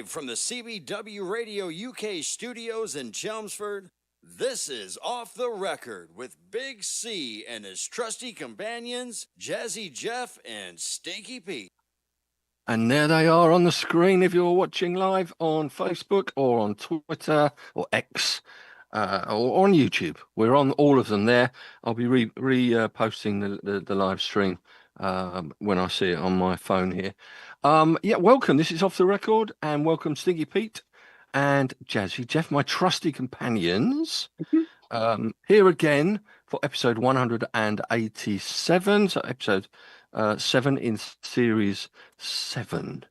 Live from the CBW Radio UK studios in Chelmsford, this is Off the Record with Big C and his trusty companions, Jazzy Geoff and Stinky Pete. And there they are on the screen if you're watching live on Facebook or on Twitter or X or on YouTube. We're on all of them there. I'll be posting the live stream when I see it on my phone here. Welcome. This is Off the Record, and welcome Stinky Pete and Jazzy Geoff, my trusty companions. Here again for episode 187. So episode 7 in series 7.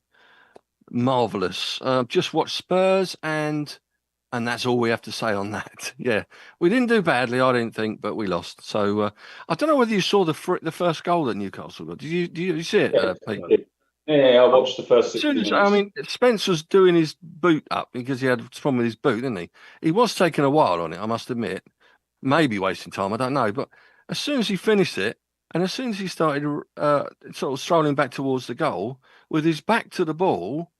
Marvelous. Just watched Spurs, and that's all we have to say on that. Yeah, we didn't do badly, I didn't think, but we lost. So I don't know whether you saw the first goal that Newcastle got. Did you see it, Pete? Yeah, I watched the first 6 minutes. I mean, Spence was doing his boot up because he had a problem with his boot, didn't he? He was taking a while on it, I must admit. Maybe wasting time, I don't know. But as soon as he finished it, and as soon as he started sort of strolling back towards the goal, with his back to the ball,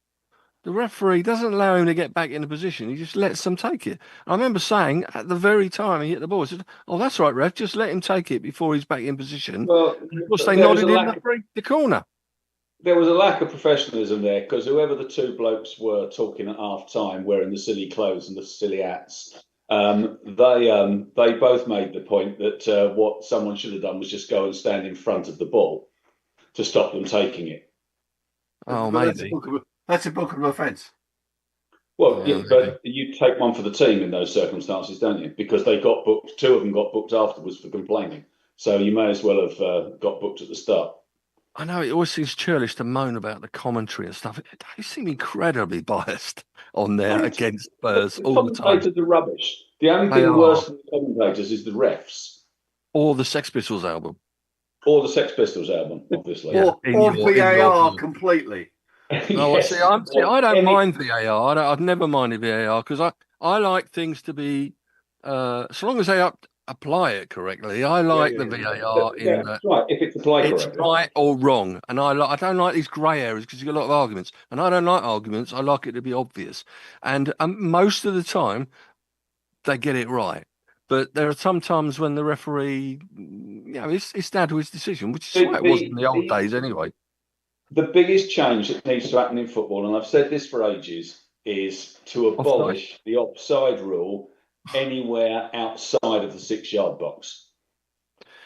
the referee doesn't allow him to get back in the position. He just lets them take it. I remember saying at the very time he hit the ball, I said, "Oh, that's right, ref. Just let him take it before he's back in position." Well, of course, they nodded in the corner. There was a lack of professionalism there because whoever the two blokes were talking at half time, wearing the silly clothes and the silly hats, they both made the point that what someone should have done was just go and stand in front of the ball to stop them taking it. Oh, maybe. That's a bookable offence. Well, yeah, but you take one for the team in those circumstances, don't you? Because they got booked. 2 of them got booked afterwards for complaining. So you may as well have got booked at the start. I know it always seems churlish to moan about the commentary and stuff. They seem incredibly biased on there against Spurs all the time. Commentators are rubbish. The only thing worse than the commentators is the refs. Or the Sex Pistols album. Or the Sex Pistols album, obviously. Or VAR completely. No, yes. I don't mind VAR. I've never minded VAR because I like things to be, so long as they apply it correctly. I like the VAR in that. Right, if it's applied correctly. It's right or wrong. And I don't like these grey areas because you've got a lot of arguments. And I don't like arguments. I like it to be obvious. And most of the time, they get it right. But there are some times when the referee, it's down to his decision, which is why it wasn't in the old days anyway. The biggest change that needs to happen in football, and I've said this for ages, is to abolish the offside rule anywhere outside of the 6-yard box.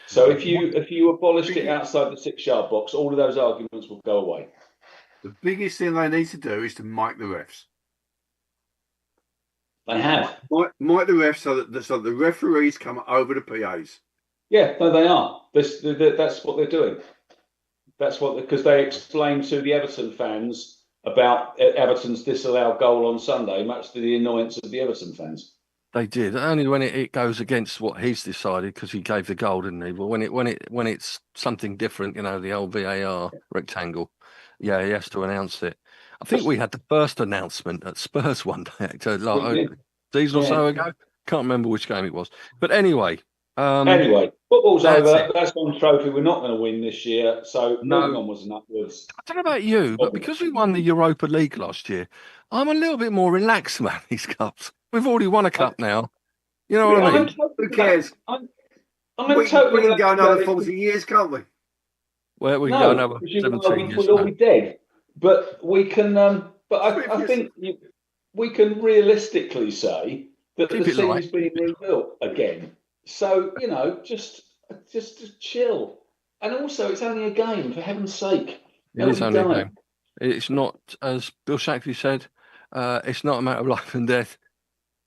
So if you abolished it outside the 6-yard box, all of those arguments will go away. The biggest thing they need to do is to mic the refs. They have. Mic the refs so that the referees come over the PAs. Yeah, no, they are. That's what they're doing. That's because they explained to the Everton fans about Everton's disallowed goal on Sunday, much to the annoyance of the Everton fans. They did, only when it goes against what he's decided because he gave the goal, didn't he? But when it's something different, the old VAR rectangle, he has to announce it. I think we had the first announcement at Spurs one day, like season or so ago. Can't remember which game it was, but anyway. Football's over. That's one trophy we're not going to win this year. So moving onwards and upwards. I don't know about you, but because we won the Europa League last year, I'm a little bit more relaxed about these cups. We've already won a cup now. You know what I mean? Who cares? We can go another 40 years, can't we? Well, we can go another 17 years. We'll all be dead. But we can. I think we can realistically say that the team is being rebuilt again. So just chill. And also, it's only a game, for heaven's sake. It is only a game. It's not, as Bill Shankly said, it's not a matter of life and death.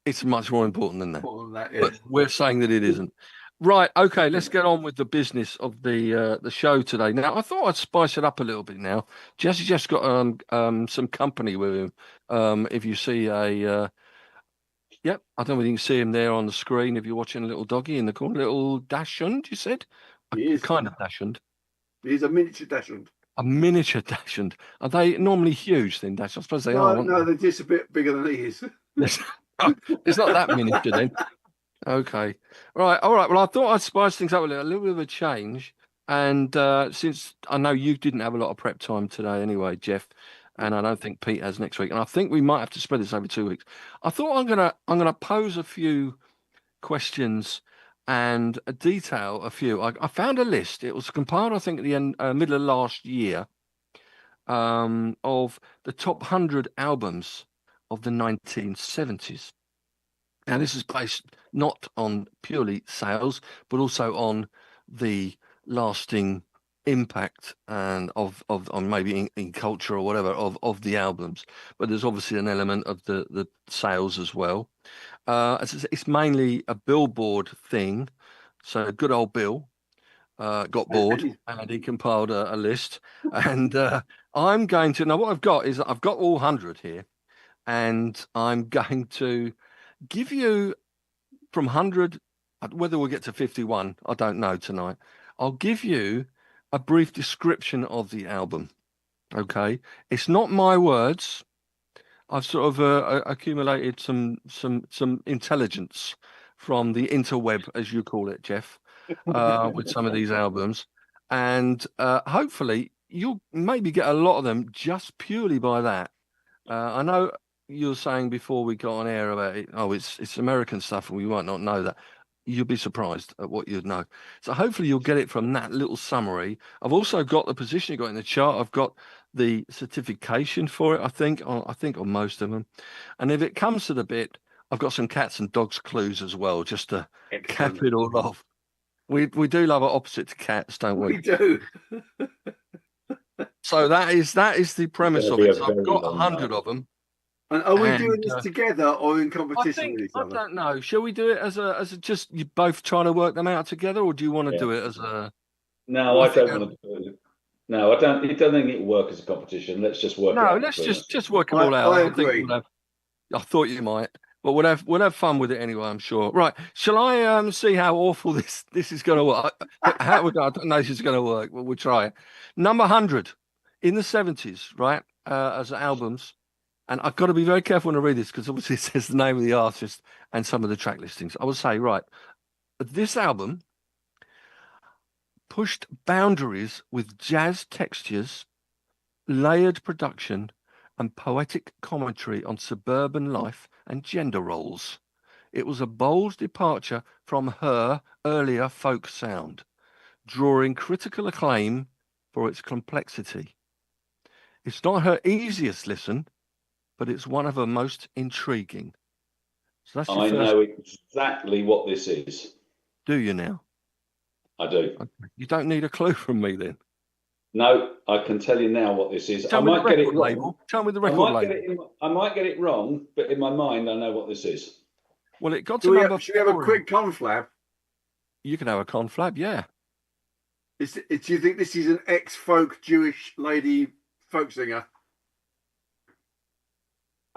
It's much more important than that. But we're saying that it isn't. Right, okay, let's get on with the business of the show today. Now, I thought I'd spice it up a little bit now. Jazzy just got some company with him. If you see I don't know whether you can see him there on the screen if you're watching a little doggy in the corner, little dachshund, you said? He is. Kind of dachshund. He's a miniature dachshund. A miniature dachshund. Are they normally huge then, dachshund? I suppose they are. No, they're just a bit bigger than he is. It's not that miniature then. Okay. All right. Well, I thought I'd spice things up a little bit of a change. And since I know you didn't have a lot of prep time today anyway, Geoff, and I don't think Pete has next week. And I think we might have to spread this over 2 weeks. I thought I'm gonna pose a few questions and detail a few. I found a list. It was compiled, I think, at the end, middle of last year, of the top 100 albums of the 1970s. Now, this is based not on purely sales, but also on the lasting impact and of on maybe in culture or whatever of the albums. But there's obviously an element of the sales as well. It's mainly a Billboard thing. So good old Bill got bored and he compiled a list. And I'm going to now what I've got is I've got all 100 here, and I'm going to give you from 100, whether we'll get to 51, I don't know tonight. I'll give you a brief description of the album. Okay, it's not my words. I've sort of accumulated some intelligence from the interweb, as you call it, Geoff, with some of these albums, and hopefully you'll maybe get a lot of them just purely by that. I know you were saying before we got on air about it, oh, it's American stuff and we might not know that. You'll be surprised at what you'd know. So hopefully you'll get it from that little summary. I've also got the position you got in the chart. I've got the certification for it, I think on most of them. And if it comes to the bit, I've got some cats and dogs clues as well, just to cap it all off. We do love our opposite to cats, don't we? We do. So that is the premise of it. So I've got 100 of them. And are we doing this together or in competition with each other? I don't know. Shall we do it as a just you both trying to work them out together, or do you want to do it as a? No, I don't want to do it. No, I don't. It doesn't think it will work as a competition. Let's just work. No, let's just work them all out. I agree. I thought you might, but we'll have fun with it anyway. I'm sure. Right? Shall I see how awful this is going to work? I don't know if it's going to work, but we'll try it. Number 100 in the 70s, right? As albums. And I've got to be very careful when I read this because obviously it says the name of the artist and some of the track listings. I would say, right, this album pushed boundaries with jazz textures, layered production, and poetic commentary on suburban life and gender roles. It was a bold departure from her earlier folk sound, drawing critical acclaim for its complexity. It's not her easiest listen, but it's one of her most intriguing. So that's I know exactly what this is. Do you now? I do. Okay. You don't need a clue from me then. No, I can tell you now what this is. I might get it wrong. Tell me the record label. I might get it wrong, but in my mind, I know what this is. Well, it got to number 4. Should we have a quick conflab? You can have a conflab, yeah. Do you think this is an ex-folk Jewish lady folk singer?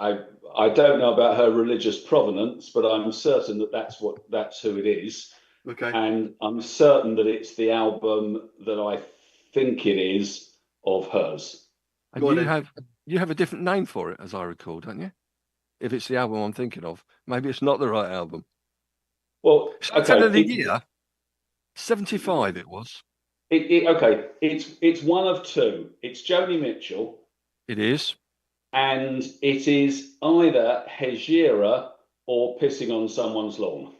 I don't know about her religious provenance, but I'm certain that that's who it is. Okay. And I'm certain that it's the album that I think it is of hers. And you have a different name for it, as I recall, don't you? If it's the album I'm thinking of, maybe it's not the right album. Well, okay. The year 75 it was. Okay, it's one of two. It's Joni Mitchell. It is. And it is either Hejira or Pissing on Someone's Lawn.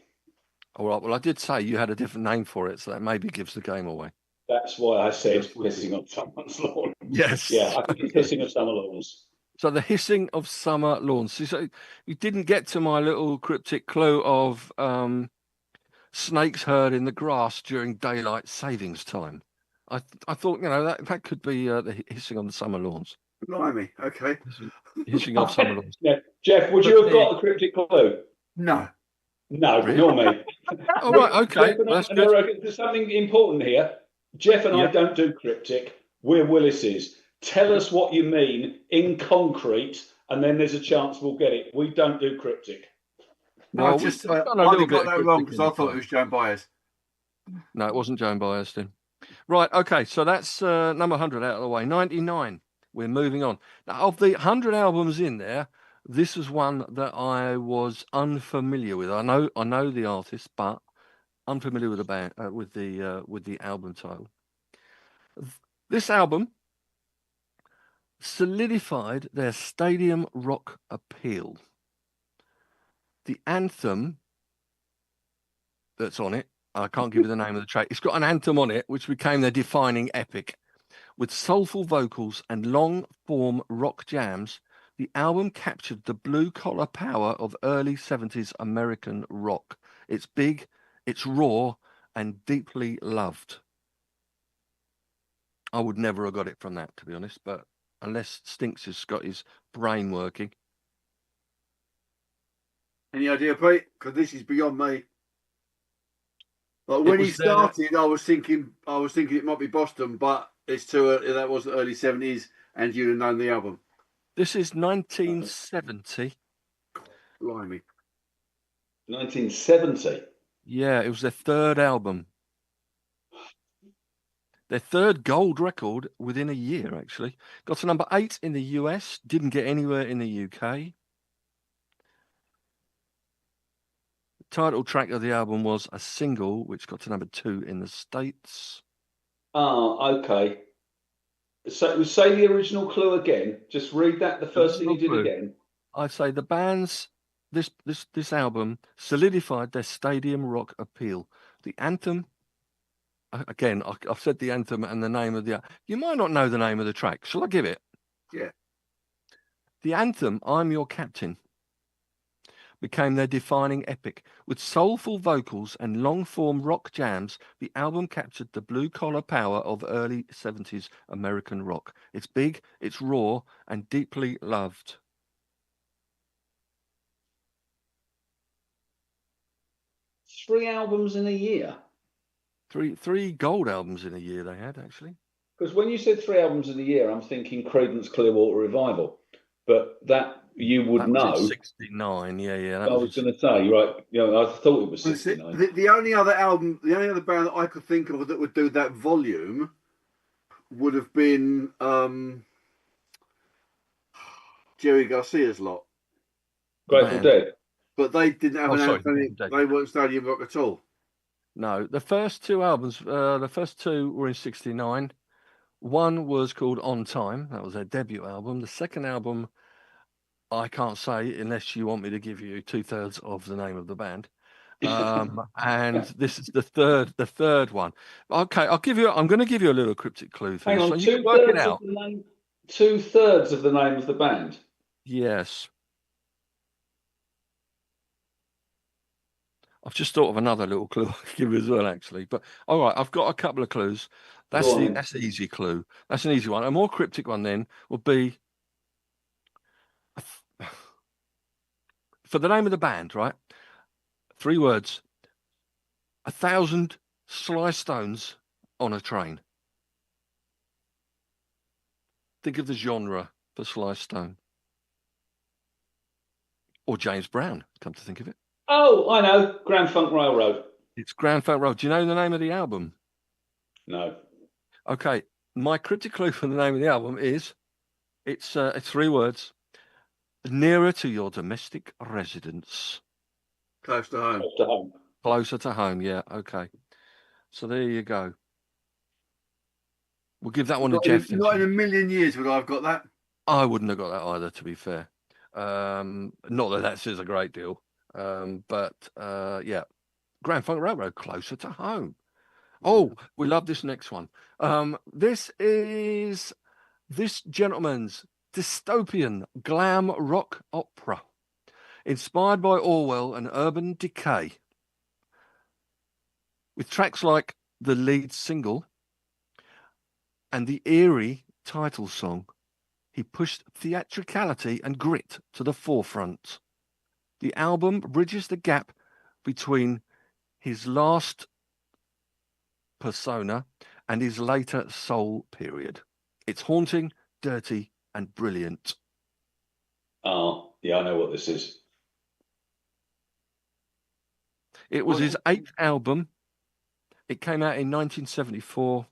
All right. Well, I did say you had a different name for it, so that maybe gives the game away. That's why I said Pissing on Someone's Lawn. Yes. Yeah, I think it's Hissing of Summer Lawns. So the Hissing of Summer Lawns. So you didn't get to my little cryptic clue of snakes heard in the grass during daylight savings time. I thought, that could be the Hissing on the Summer Lawns. Blimey, okay. Hissing of Summer Lawns. Yeah. Jeff, would you have got the cryptic clue? No. No, nor me. Oh, right, okay. That's good. There's something important here. Jeff and I don't do cryptic. We're Willis's. Tell us what you mean in concrete, and then there's a chance we'll get it. We don't do cryptic. No, I got that wrong because I thought it was Joan Baez. No, it wasn't Joan Baez then. Right, okay, so that's number 100 out of the way. 99. We're moving on. Now, of the 100 albums in there, this is one that I was unfamiliar with. I know the artist, but unfamiliar with the band, with the album title. This album solidified their stadium rock appeal. The anthem that's on it, I can't give you the name of the track. It's got an anthem on it, which became their defining epic. With soulful vocals and long-form rock jams, the album captured the blue-collar power of early 70s American rock. It's big, it's raw, and deeply loved. I would never have got it from that, to be honest, but unless Stinks has got his brain working. Any idea, Pete? Because this is beyond me. Like when he started, I was thinking it might be Boston, but it's too early. That was the early 70s, and you'd have known the album. This is 1970. Blimey. 1970. Yeah, it was their third album. Their third gold record within a year, actually. Got to number 8 in the US, didn't get anywhere in the UK. The title track of the album was a single, which got to number 2 in the States. Oh, okay. So say the original clue again. Just read that, the first thing you did again. I'd say the band's, this album solidified their stadium rock appeal. The anthem, again, I've said the anthem and the name of the... You might not know the name of the track. Shall I give it? Yeah. The anthem, I'm Your Captain, became their defining epic. With soulful vocals and long-form rock jams, the album captured the blue-collar power of early 70s American rock. It's big, it's raw, and deeply loved. Three albums in a year? Three gold albums in a year they had, actually. Because when you said 3 albums in a year, I'm thinking Creedence Clearwater Revival. But that you would know. 69, yeah. I was going to say, right, I thought it was 69. The only other band that I could think of that would do that volume would have been Jerry Garcia's lot. Grateful Dead. But they didn't have an anthem. They weren't stadium rock at all. No, the first 2 albums, the first 2 were in 69. One was called On Time. That was their debut album. The second album, I can't say unless you want me to give you 2/3 of the name of the band. And this is the third one. Okay, I'm going to give you a little cryptic clue for Hang this. on, So you can work it out. 2/3 of the name of the band. Yes. I've just thought of another little clue I could give you as well, actually. But all right, I've got a couple of clues. That's the easy clue. That's an easy one. A more cryptic one then would be for the name of the band, right? 3 words. 1,000 sly stones on a train. Think of the genre for Sly Stone. Or James Brown, come to think of it. Oh, I know. Grand Funk Railroad. It's Grand Funk Railroad. Do you know the name of the album? No. Okay. My cryptic clue for the name of the album is, it's 3 words. Nearer to your domestic residence. Close to home. Close to home. Closer to home, yeah. Okay. So there you go. We'll give that one to Jeff. Not in a million years would I have got that. I wouldn't have got that either, to be fair. Not that says a great deal. But yeah. Grand Funk Railroad, Closer to Home. Oh, we love this next one. This is this gentleman's dystopian glam rock opera, inspired by Orwell and urban decay. With tracks like the lead single and the eerie title song, he pushed theatricality and grit to the forefront. The album bridges the gap between his last persona and his later soul period. It's haunting, dirty, and brilliant. Oh, yeah, I know what this is. It was his 8th album. It came out in 1974.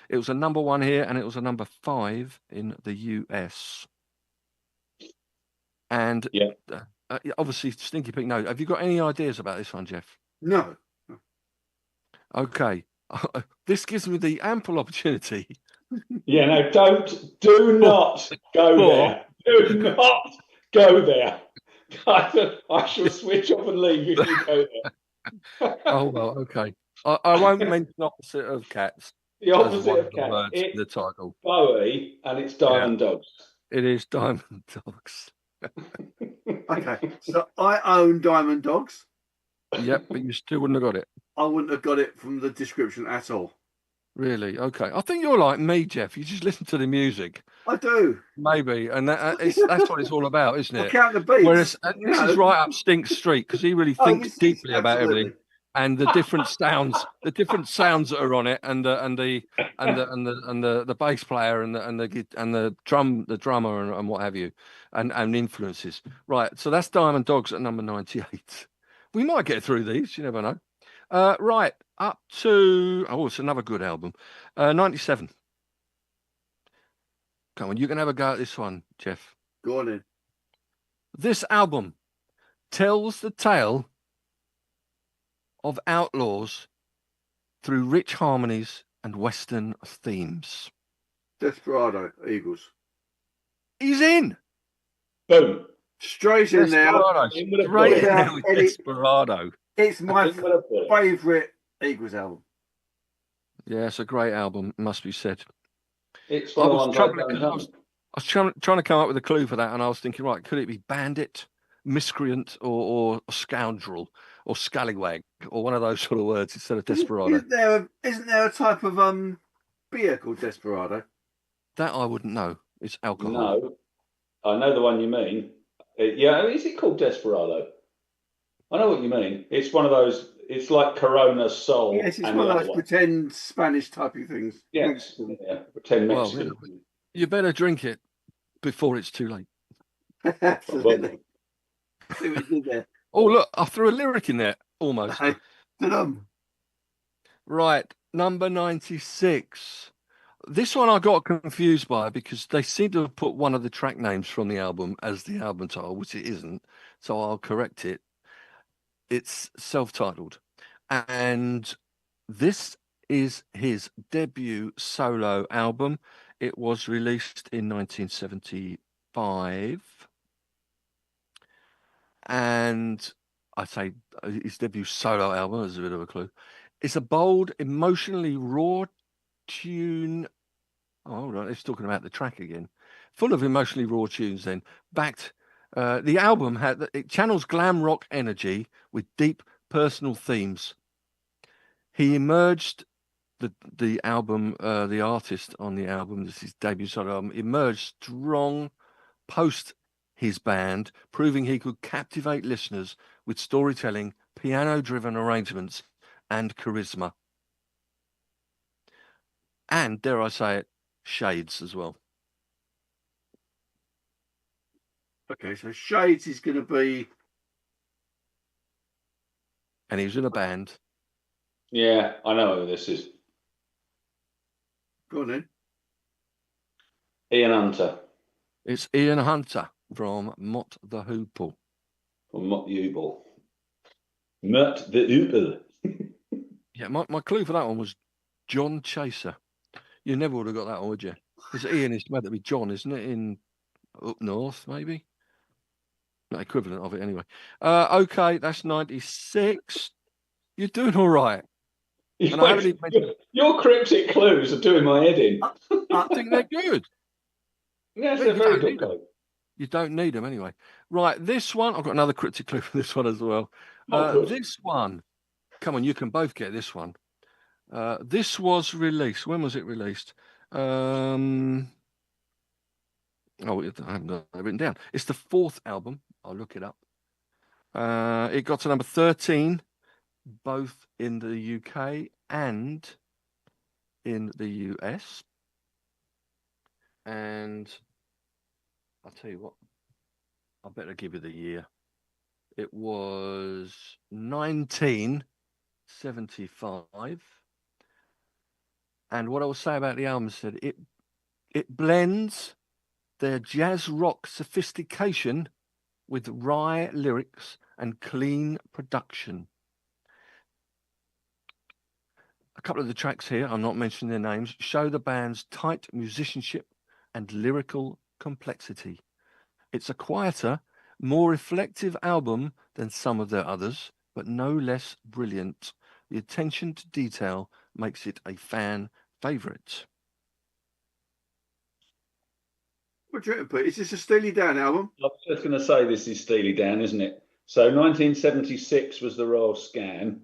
It was a number 1 here, and it was a number 5 in the US. And yeah. Obviously, Stinky Pete, no. Have you got any ideas about this one, Jeff? No. Okay. This gives me the ample opportunity Yeah, no, do not go there. Do not go there. I shall switch off and leave if you go there. Oh, well, okay. I won't mention opposite of cats. The as opposite one of of the cat. words in It's the title. Bowie and it's Diamond Dogs. It is Diamond Dogs. Okay, so I own Diamond Dogs. Yep, but you still wouldn't have got it. I wouldn't have got it from the description at all. Really? Okay. I think you're like me, Jeff. You just listen to the music. I do. Maybe. And that's what it's all the isn't I it? count the beats. Whereas this is right up Stink's street because he really thinks this is deeply about everything. absolutely. And the different sounds that are on it, and the bass player and the drummer and what have you, and influences. Right. So that's Diamond Dogs at number 98. We might get through these. You never know. Right up to it's another good album. 97. Come on, you can have a go at this one, Jeff. Go on in. This album tells the tale of outlaws through rich harmonies and Western themes. Desperado, Eagles. He's in. Boom. Straight in there. Straight in there with Desperado. It's my favourite Eagles album. Yeah, it's a great album, must be said. It's I was trying to come up with a clue for that, and I was thinking, right, could it be bandit, miscreant, or scoundrel, or scallywag, or one of those sort of words instead of desperado? Isn't there a type of beer called Desperado? That I wouldn't know. It's alcohol. No, I know the one you mean. Yeah, is it called Desperado? I know what you mean. It's one of those. It's like Corona Sol. Yes, it's one of those pretend Spanish type of things. Yes, yeah, pretend Mexican. Well, you better drink it before it's too late. Absolutely. See what you did there. Oh, look, I threw a lyric in there almost. Right, number 96. This one I got confused by because they seem to have put one of the track names from the album as the album title, which it isn't. So I'll correct it. It's self-titled. And this is his debut solo album. It was released in 1975. And I say his debut solo album is a bit of a clue. It's a bold, emotionally raw tune. Oh, hold on, it's talking about the track again. Full of emotionally raw tunes then. The album it channels glam rock energy with deep personal themes. He emerged, the artist on the album, this is his debut solo album, emerged strong post his band, proving he could captivate listeners with storytelling, piano-driven arrangements, and charisma. And, dare I say it, shades as well. Okay, so Shades is going to be... And he was in a band. Yeah, I know who this is. Go on in. Ian Hunter. It's Ian Hunter from Mott the Hoople. From Mott the Hoople. Mott the Hoople. Yeah, my clue for that one was John Chaser. You never would have got that one, would you? Because Ian is meant to be John, isn't it? In up north, maybe? Not equivalent of it anyway. Okay, that's 96. You're doing all right. Your cryptic clues are doing my head in. I think they're good. Yes, they're very good clues. You don't need them anyway. Right, this one, I've got another cryptic clue for this one as well. This one, come on, you can both get this one. This was released. When was it released? I haven't got it written down. It's the 4th album. I'll look it up. It got to number 13, both in the UK and in the US. And I'll tell you what, I better give you the year. It was 1975. And what I will say about the album said it blends their jazz rock sophistication with wry lyrics and clean production. A couple of the tracks here, I'm not mentioning their names, show the band's tight musicianship and lyrical complexity. It's a quieter, more reflective album than some of their others, but no less brilliant. The attention to detail makes it a fan favourite. What do you reckon, Pete? Is this a Steely Dan album? I was just going to say this is Steely Dan, isn't it? So 1976 was the Royal Scan.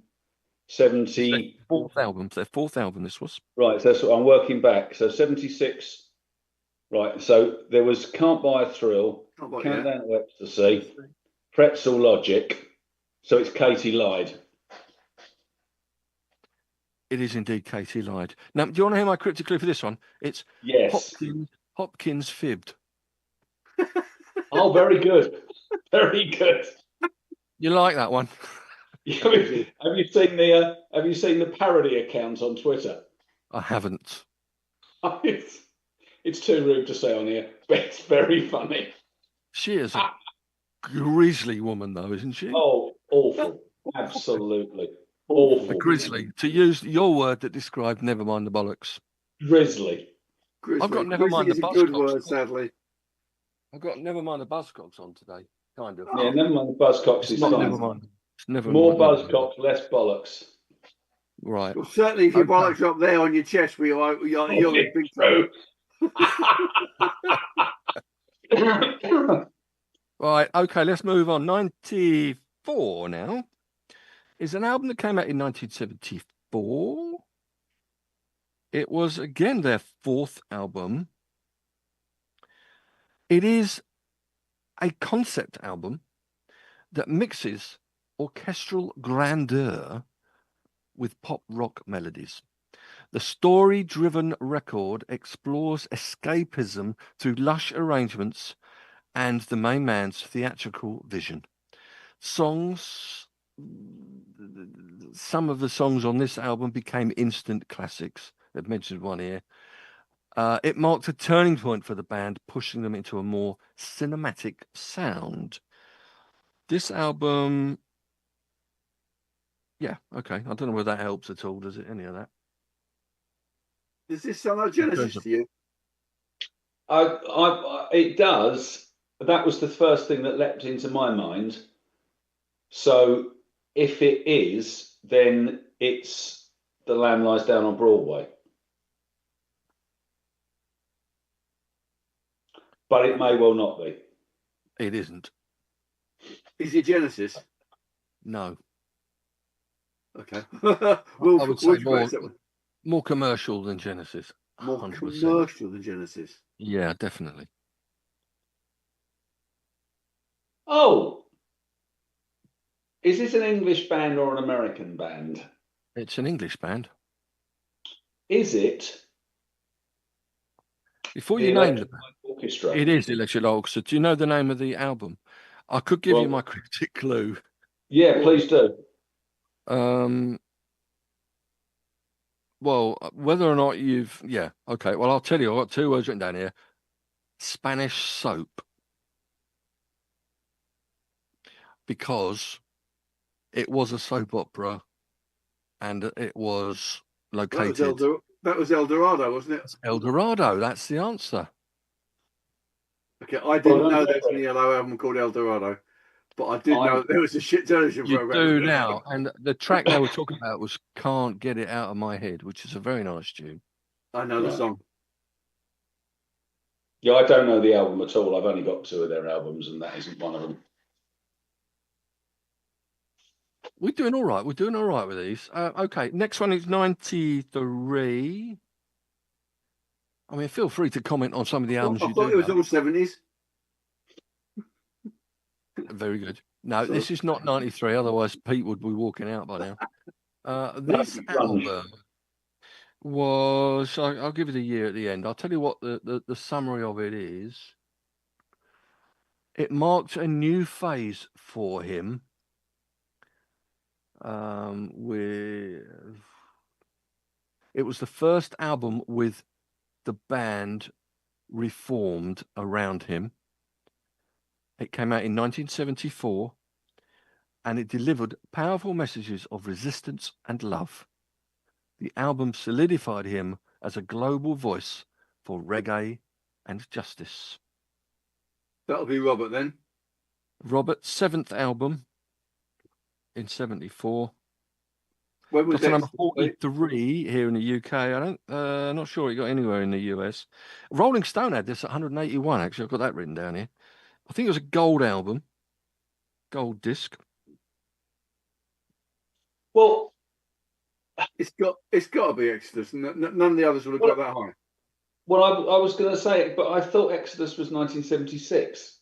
70 fourth album. Their fourth album. This was right. So I'm working back. So 76. Right. So there was Can't Buy a Thrill, Countdown to Ecstasy, Pretzel Logic. So it's Katie lied. It is indeed Katie lied. Now, do you want to hear my cryptic clue for this one? It's yes. Hopkins fibbed. Oh, very good. Very good. You like that one? Have you seen the parody account on Twitter? I haven't. It's too rude to say on here, but it's very funny. She is a grisly woman, though, isn't she? Oh, awful. Absolutely. Awful. A grizzly. To use your word that described never mind the bollocks. Grizzly. I've got never mind the buzzcocks. Good word, sadly. I've got never mind the buzzcocks on today, kind of. Yeah, never mind the buzzcocks. It's fine. Never mind. It's never more mind, buzzcocks, less bollocks. Right. Well, certainly, if your bollocks up there on your chest, you're in big trouble. Right. Okay. Let's move on. 94 now is an album that came out in 1974. It was again their fourth album. It is a concept album that mixes orchestral grandeur with pop rock melodies. The story-driven record explores escapism through lush arrangements and the main man's theatrical vision. Some of the songs on this album became instant classics. I've mentioned one here. It marked a turning point for the band, pushing them into a more cinematic sound. This album, yeah, okay. I don't know whether that helps at all, does it? Any of that? Does this sound like Genesis to you? It does. That was the first thing that leapt into my mind. So if it is, then it's The Lamb Lies Down on Broadway. But it may well not be. It isn't. Is it Genesis? No. Okay. I would say more commercial than Genesis. More 100%. commercial than Genesis. Yeah, definitely. Oh, is this an English band or an American band? It's an English band. Is it? Before you name the band, orchestra. It is the Electric Light Orchestra. Do you know the name of the album? I could give you my cryptic clue. Yeah, please do. Well, whether or not yeah, okay. Well, I'll tell you. I've got two words written down here. Spanish soap. Because it was a soap opera and it was located. That was El Dorado, wasn't it? El Dorado, that's the answer. Okay, I didn't know there was an ELO album called El Dorado, but I did know there was a shit television program. You do now, and the track they were talking about was Can't Get It Out of My Head, which is a very nice tune. I know the song. Yeah, I don't know the album at all. I've only got two of their albums, and that isn't one of them. We're doing all right. We're doing all right with these. Okay, next one is 93. I mean, feel free to comment on some of the albums I thought it was all 70s. Very good. No, this is not 93. Otherwise, Pete would be walking out by now. This album was, I'll give you the year at the end. I'll tell you what the summary of it is. It marked a new phase for him. It was the first album with the band reformed around him. It came out in 1974 and it delivered powerful messages of resistance and love. The album solidified him as a global voice for reggae and justice. That'll be Robert then. Robert's 7th album in 74. When was got to number Exodus, 43 here in the UK. Not sure it got anywhere in the US. Rolling Stone had this at 181. Actually, I've got that written down here. I think it was a gold album, gold disc. Well, it's got to be Exodus. None of the others would have got that high. Well, I was going to say, but I thought Exodus was 1976.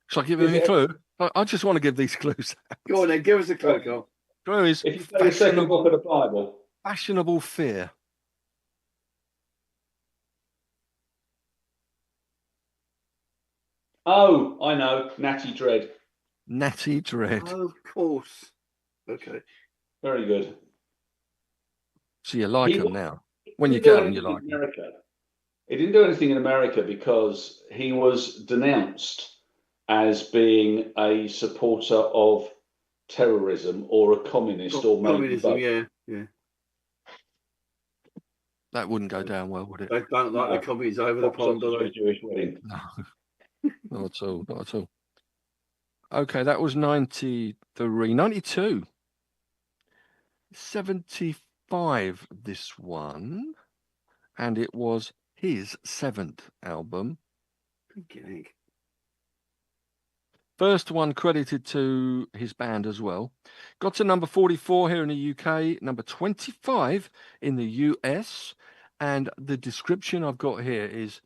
Shall I give him a clue? I just want to give these clues. Go on then, give us a clue, Carl. Clue is if you say the second book of the Bible. Fashionable Fear. Oh, I know. Natty Dread. Natty Dread. Oh, of course. Okay. Very good. So you like him now? When you get him, you like him. He didn't do anything in America because he was denounced as being a supporter of terrorism or a communist or communism. Yeah. That wouldn't go down well, would it? They don't like the commies over the pond, do they? Jewish wedding. No, not at all. Not at all. Okay, that was 93. 92. 75, this one. And it was his 7th album. Okay. First one credited to his band as well. Got to number 44 here in the UK, number 25 in the US. And the description I've got here is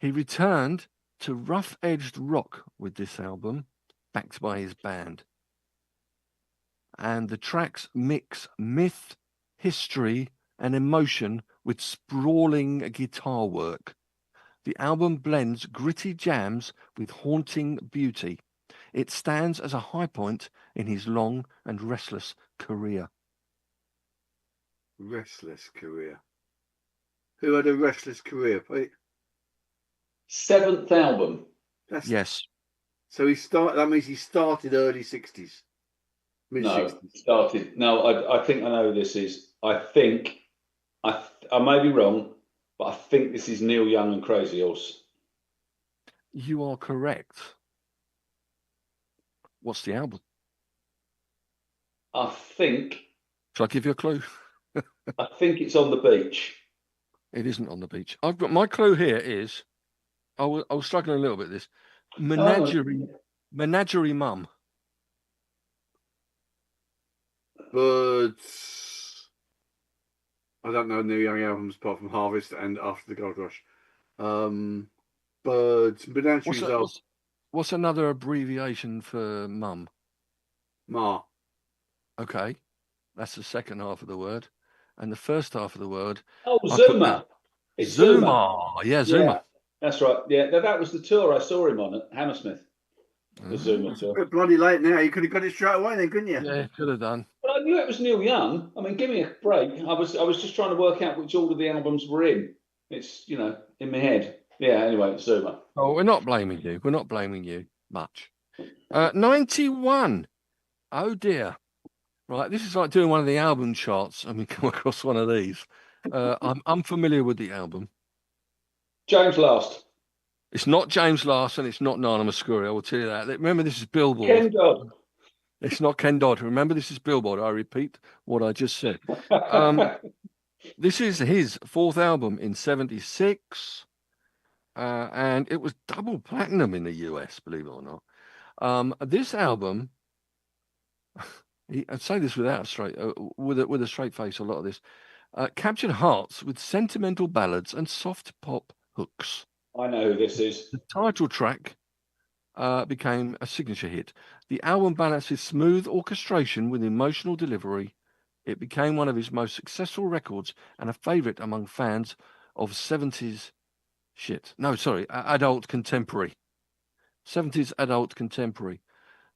he returned to rough-edged rock with this album, backed by his band. And the tracks mix myth, history, and emotion with sprawling guitar work. The album blends gritty jams with haunting beauty. It stands as a high point in his long and restless career. Restless career. Who had a restless career, Pete? 7th album. Yes. So that means he started early 60s. No, started. No, I think I know who this is. I think I may be wrong, but I think this is Neil Young and Crazy Horse. You are correct. What's the album? I think. Shall I give you a clue? I think it's On the Beach. It isn't On the Beach. I've got my clue here is I was struggling a little bit with this. Menagerie Mum. But I don't know Neil Young albums apart from Harvest and After the Gold Rush. But Menagerie what's another abbreviation for mum? Ma. Okay, that's the second half of the word, and the first half of the word. Oh, Zuma. It's Zuma. Yeah, Zuma. Yeah, that's right. Yeah, that was the tour I saw him on at Hammersmith. The Zuma tour. It's bloody late now. You could have got it straight away then, couldn't you? Yeah, could have done. But I knew it was Neil Young. I mean, give me a break. I was just trying to work out which order the albums were in. It's, in my head. Yeah, anyway, it's Zuma. Oh, we're not blaming you. We're not blaming you much. 91. Oh, dear. Right, this is like doing one of the album charts and we come across one of these. I'm unfamiliar with the album. James Last. It's not James Last and it's not Nana Muscuri, I will tell you that. Remember, this is Billboard. Ken Dodd. It's not Ken Dodd. Remember, this is Billboard. I repeat what I just said. This is his 4th album in 76. And it was double platinum in the US, believe it or not. This album, I'd say this without with a straight face, a lot of this, captured hearts with sentimental ballads and soft pop hooks. I know who this is. The title track became a signature hit. The album balances smooth orchestration with emotional delivery. It became one of his most successful records and a favorite among fans of 70s adult contemporary. 70s adult contemporary.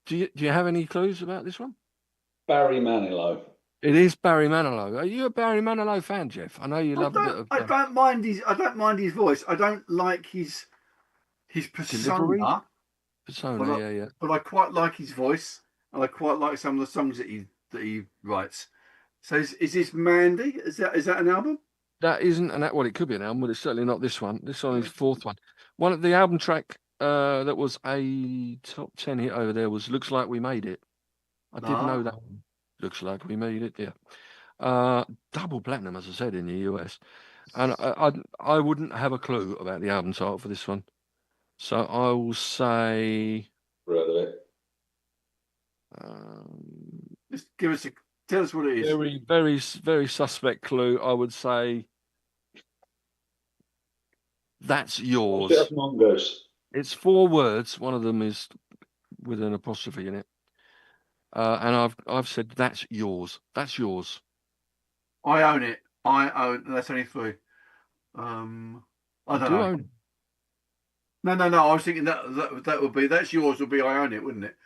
Do you have any clues about this one? Barry Manilow. It is Barry Manilow. Are you a Barry Manilow fan, Jeff? I know you love a bit of. I don't mind his voice. I don't like his persona. Yeah. But I quite like his voice, and I quite like some of the songs that he writes. So is this Mandy? Is that an album? That isn't an well, it could be an album, but it's certainly not this one. This one is fourth one. One of the album track that was a top 10 hit over there was "Looks Like We Made It." I didn't know that. Looks like we made it. Yeah, double platinum, as I said, in the US, and I wouldn't have a clue about the album title for this one, so I will say. Just tell us what it is. Very, very, very suspect clue. I would say That's Yours. It's 4 words. One of them is with an apostrophe in it. And I've said That's Yours. That's Yours. I own it. That's only 3. I don't know. Own it. No. I was thinking that would be That's Yours would be I Own It, wouldn't it?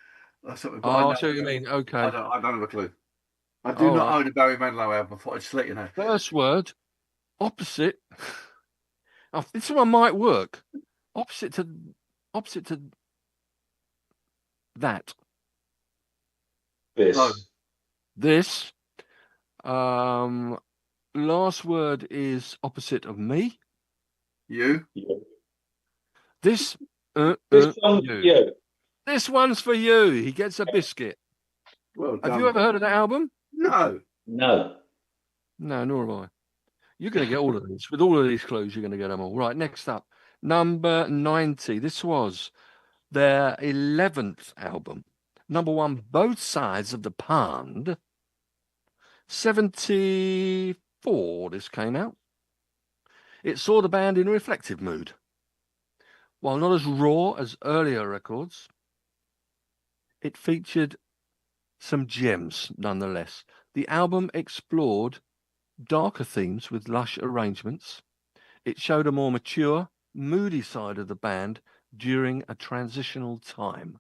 That's something. I see what you mean. Okay. I don't have a clue. I do not own a Barry Manilow album. I thought I'd just let you know. First word, opposite. Oh, this one might work. Opposite to that. This. Oh. This. Last word is opposite of me. You. This. This one's you. you. This one's for you. He gets a biscuit. Well done. Have you ever heard of that album? No. No. No, nor have I. You're going to get all of these. With all of these clues, you're going to get them all. Right, next up, number 90. This was their 11th album. Number 1, Both Sides of the Pond. 74, this came out. It saw the band in a reflective mood. While not as raw as earlier records, it featured some gems nonetheless. The album explored darker themes with lush arrangements. It showed a more mature, moody side of the band during a transitional time.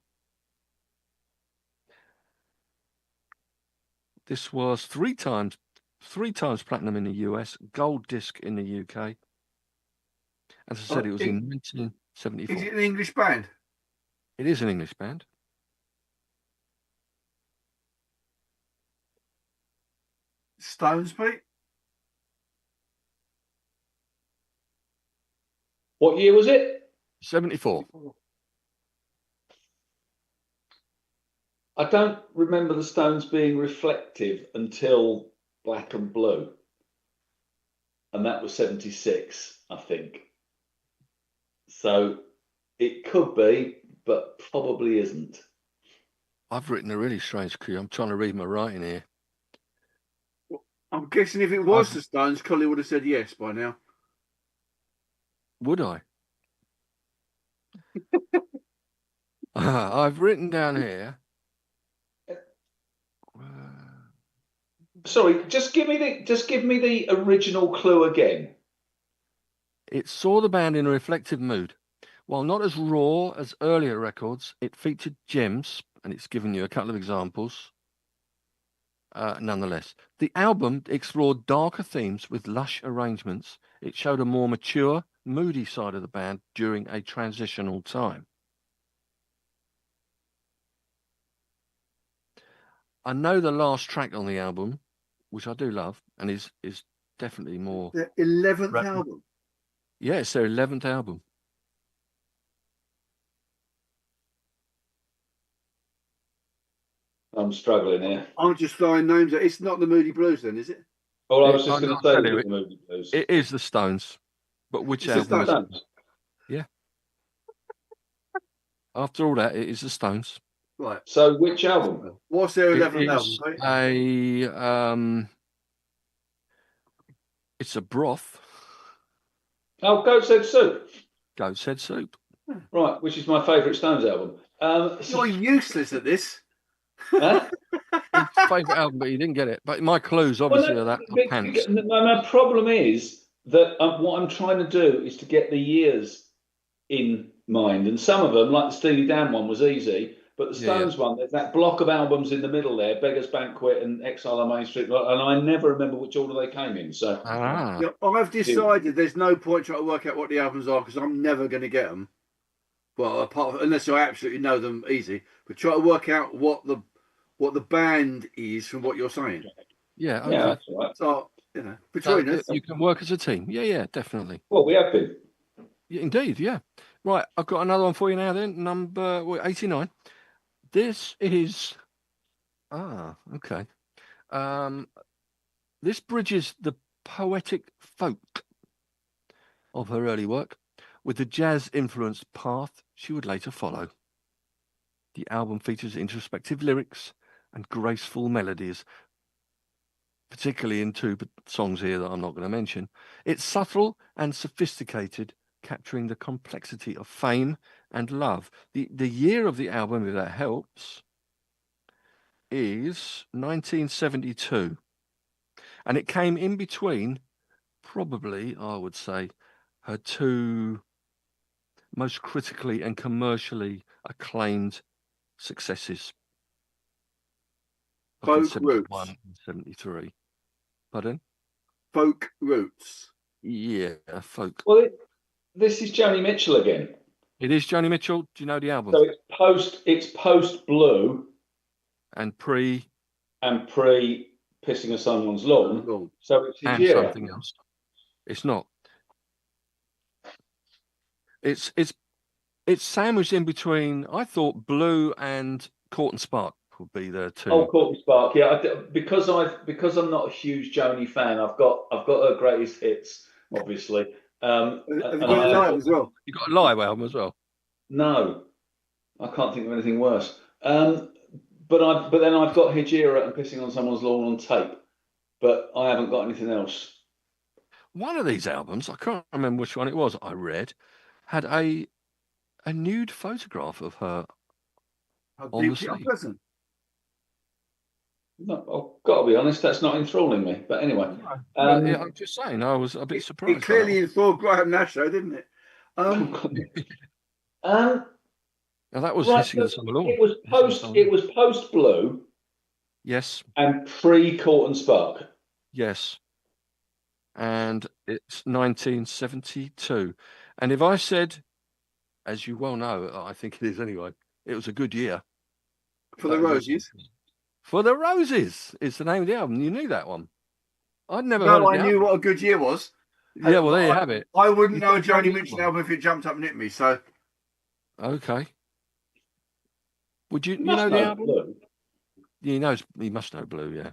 This was three times platinum in the US, gold disc in the UK. As I said, it was in 1974. Is it an English band? It is an English band. Stones, Pete? What year was it? 74. I don't remember the Stones being reflective until Black and Blue. And that was 76, I think. So it could be, but probably isn't. I've written a really strange clue. I'm trying to read my writing here. I'm guessing if it was the Stones, Collie would have said yes by now. Would I? I've written down here. Sorry, just give me the original clue again. It saw the band in a reflective mood. While not as raw as earlier records, it featured gems, and it's given you a couple of examples. Nonetheless, the album explored darker themes with lush arrangements. It showed a more mature, moody side of the band during a transitional time. I know the last track on the album, which I do love, and is definitely more. Their 11th album. Yeah, it's their 11th album. I'm struggling here. I'm just throwing names out. It's not the Moody Blues, then, is it? Oh, I was just going to say the Moody Blues. It is the Stones, but which It's album? the Stones. Yeah. After all that, it is the Stones. Right. So, which album? What's their 11th album? It's a broth. Oh, Goat's Head Soup. Goat's Head Soup. Right, which is my favourite Stones album. You're useless at this. Huh? His favourite album, but he didn't get it. But my clues, obviously, are that pants. My problem is that what I'm trying to do is to get the years in mind. And some of them, like the Steely Dan one, was easy. But the Stones one, there's that block of albums in the middle there, Beggar's Banquet and Exile on Main Street, and I never remember which order they came in. So I've decided there's no point trying to work out what the albums are because I'm never going to get them. Well, unless I absolutely know them easy. But try to work out what the band is from what you're saying. Yeah, okay. Yeah, that's all right. So, between us. You can work as a team. Yeah, definitely. Well, we have been. Yeah, indeed, yeah. Right, I've got another one for you now then. Number 89. This is... okay. This bridges the poetic folk of her early work with the jazz-influenced path she would later follow. The album features introspective lyrics and graceful melodies, particularly in two songs here that I'm not going to mention. It's subtle and sophisticated, capturing the complexity of fame and love. The year of the album, if that helps, is 1972. And it came in between, probably, I would say, her two most critically and commercially acclaimed successes. Folk 71 Roots. and 73. Pardon? Folk Roots. Yeah, folk. Well, this is Joni Mitchell again. It is Joni Mitchell. Do you know the album? So it's post Blue and pre Pissing on Someone's Lawn. So it's and something else. It's not. It's sandwiched in between. I thought Blue and Court and Spark would be there too. Oh, Court and Spark, yeah. Because I'm not a huge Joni fan. I've got her greatest hits, obviously. Have you got a live as well? You got a live album as well? No, I can't think of anything worse. But then I've got Hejira and Pissing on Someone's Lawn on tape, but I haven't got anything else. One of these albums, I can't remember which one it was, I read, had a nude photograph of her on the sleeve. No, I've got to be honest, that's not enthralling me. But anyway, I'm just saying, I was a bit surprised. It clearly enthralled Graham Nash, though, didn't it? Now that was Hissing on Someone's Lawn. It was post Blue. Yes. And pre Court and Spark. Yes. And it's 1972. And if I said, as you well know, I think it is anyway, it was a good year. For the Roses. For the Roses is the name of the album. You knew that one. I'd never heard of I knew what a good year was. Yeah, well, there you have it. I wouldn't know a Joni Mitchell album if it jumped up and hit me, so. Okay. Would you know the album? Blue. He must know Blue, yeah.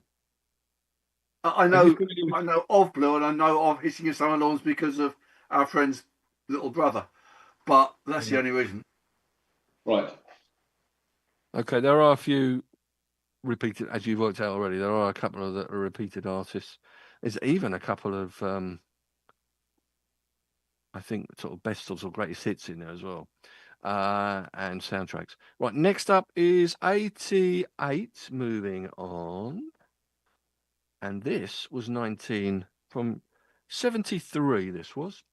I know of Blue and I know of Hissing on Someone's Lawns because of our friend's little brother. But that's the only reason. Right. Okay, there are a few repeated, as you've worked out already, there are a couple of that are repeated artists. There's even a couple of, I think, sort of best of or greatest hits in there as well. And soundtracks. Right, next up is 88, moving on. And this was from 73, this was.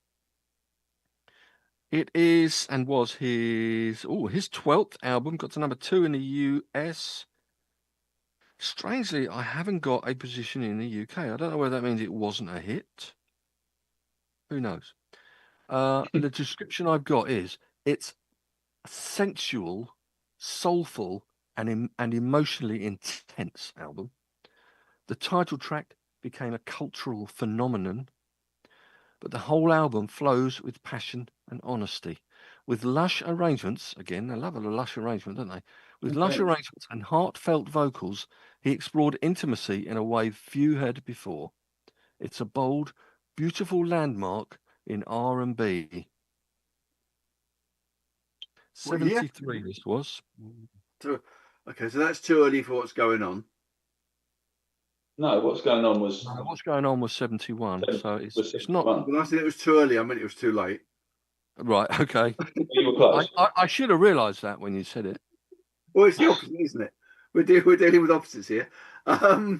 It is and was his 12th album, got to number 2 in the US. Strangely, I haven't got a position in the UK. I don't know whether that means it wasn't a hit. Who knows? The description I've got is it's sensual, soulful, and emotionally intense album. The title track became a cultural phenomenon, but the whole album flows with passion and honesty. With lush arrangements, again, I love a lush arrangement, don't they? With lush arrangements and heartfelt vocals, he explored intimacy in a way few had before. It's a bold, beautiful landmark in R&B. 73 this was. So that's too early for what's going on. No, what's going on was 71. So it's not. When I said it was too early, I meant it was too late. Right. Okay. You were close. I should have realised that when you said it. Well, it's the opposite, isn't it? We're dealing with opposites here. Well,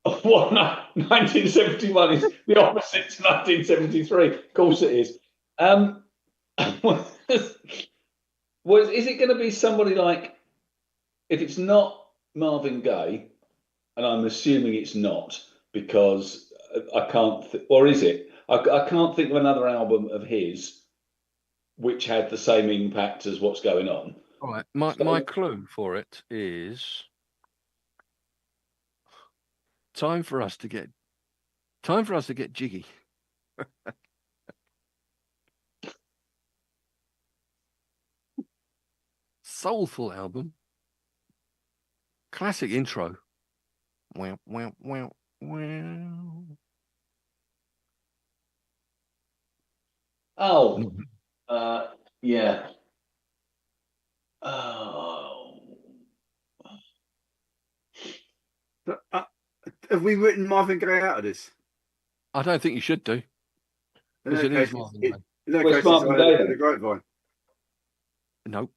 no, 1971 is the opposite to 1973. Of course it is. Is it going to be somebody like, if it's not Marvin Gaye, and I'm assuming it's not because I can't, or is it? I can't think of another album of his which had the same impact as what's going on. All right. My clue for it is Time for us to get jiggy. Soulful album. Classic intro. Wow, wow, wow, wow. Oh, yeah. Oh. Have we written Marvin Gaye out of this? I don't think you should do. In that Because it case, is Marvin Gaye. in that Where's case, Marvin it's Gaye through then? the grapevine. No,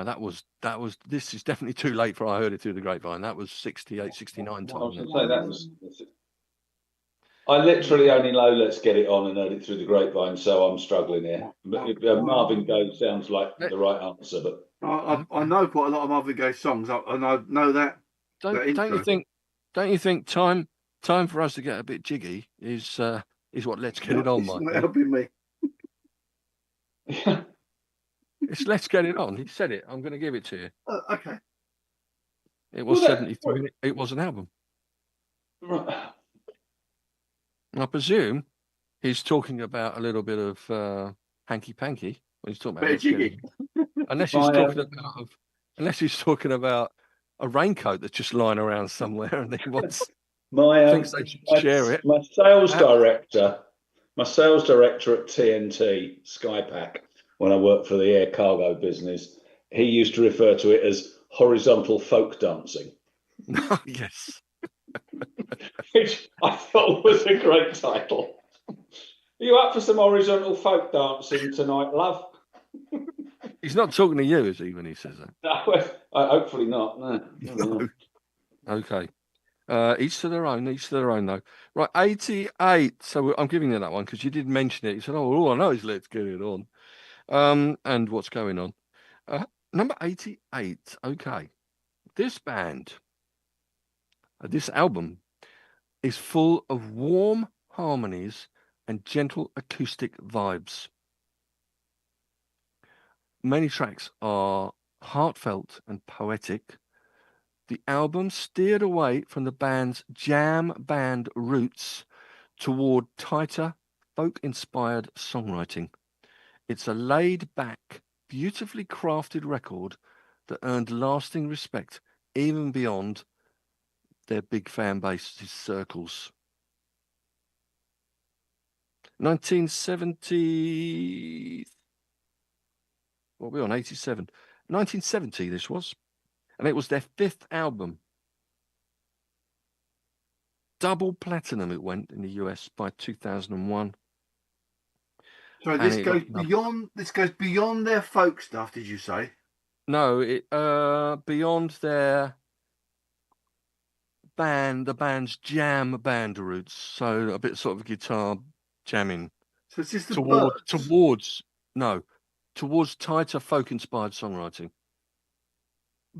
that was this is definitely too late for I heard it through the grapevine. That was 68, 69 I was time. going to say that was. I literally only know Let's Get It On and heard it through the grapevine, so I'm struggling here. But Marvin Gaye sounds like the right answer, but I know quite a lot of Marvin Gaye songs, and I know that. Don't you think time for us to get a bit jiggy is what Let's Get It On, It's Mike? not helping me. It's Let's Get It On. He said it. I'm going to give it to you. Okay. It was 73. It was an album. right. I presume he's talking about a little bit of hanky panky when he's talking about Let's Get It On. Unless he's talking about a raincoat that's just lying around somewhere and he thinks they should share it. My sales director at TNT Skypack, when I worked for the air cargo business, he used to refer to it as horizontal folk dancing. Yes. Which I thought was a great title. Are you up for some horizontal folk dancing tonight, love? He's not talking to you, is he, when he says that? No, hopefully not. No. Okay. Each to their own, though. Right, 88. So I'm giving you that one because you did mention it. You said, all I know is Let's Get It On. And what's going on? Number 88. Okay. This band, this album is full of warm harmonies and gentle acoustic vibes. Many tracks are heartfelt and poetic. The album steered away from the band's jam band roots toward tighter, folk-inspired songwriting. It's a laid-back, beautifully crafted record that earned lasting respect even beyond their big fan base's circles. 1970... What are we on? 87. 1970 this was. And it was their fifth album. Double platinum it went in the US by 2001. So this goes beyond their folk stuff, did you say? No, it beyond their band, the band's jam band roots. So a bit sort of guitar jamming. So it's just towards tighter folk inspired songwriting.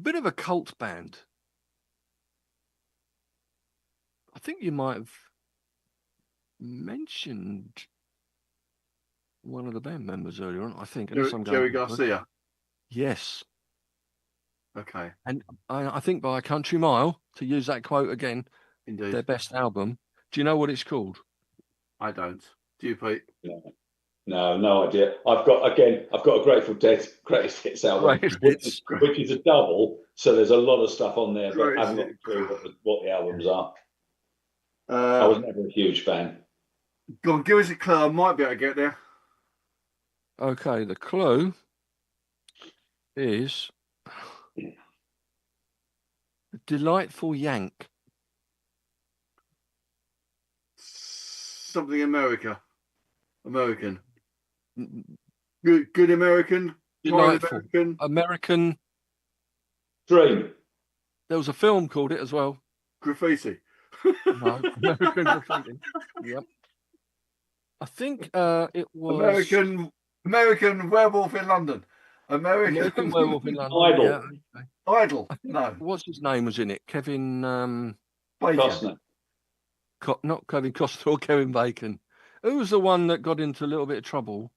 Bit of a cult band. I think you might have mentioned one of the band members earlier on. I think Jerry Garcia. Yes. Okay. And I think by a country mile, to use that quote again, Indeed. their best album. Do you know what it's called? I don't. Do you, Pete? No idea. I've got a Grateful Dead greatest hits album, which is a double. So there's a lot of stuff on there, but I haven't got a clue what the albums are. I was never a huge fan. Go on, give us a clue. I might be able to get there. Okay, the clue is Delightful Yank. Something American. Good American. Delightful American. Dream. There was a film called it as well. Graffiti. No, American Graffiti. Yep. I think it was American Werewolf in London. American Werewolf in London. Idol. Yeah, okay. Idol. No. What's his name was in it? Kevin Costner. Not Kevin Costner or Kevin Bacon. Who was the one that got into a little bit of trouble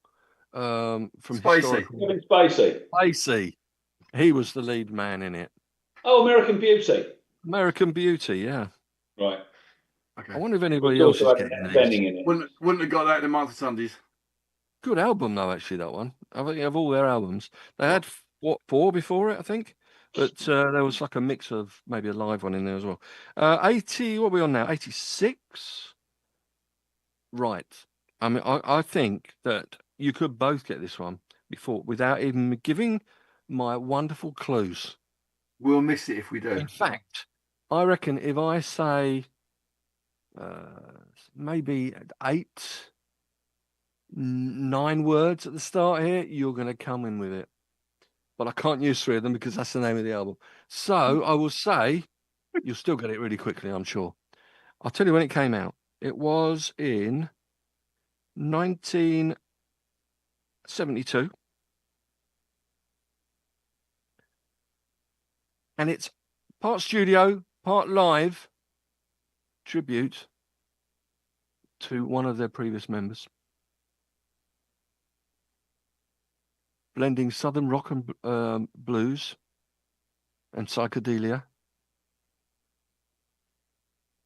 from Spacey. Kevin Spacey. Spacey. He was the lead man in it. Oh, American Beauty. American Beauty, yeah. Right. Okay. I wonder if anybody It else also is had getting Annette these. Bening in it. Wouldn't have got that in a month of Sundays. Good album, though, actually, that one. I think of all their albums, they had, what, 4 before it, I think? But there was like a mix of maybe a live one in there as well. 80, what are we on now? 86? Right. I mean, I think that you could both get this one before without even giving my wonderful clues. We'll miss it if we do. In fact, I reckon if I say maybe 8, 9 words at the start here, you're going to come in with it. But I can't use 3 of them because that's the name of the album. So I will say you'll still get it really quickly, I'm sure. I'll tell you when it came out. It was in 1972. And it's part studio, part live tribute to one of their previous members. Blending southern rock and blues and psychedelia.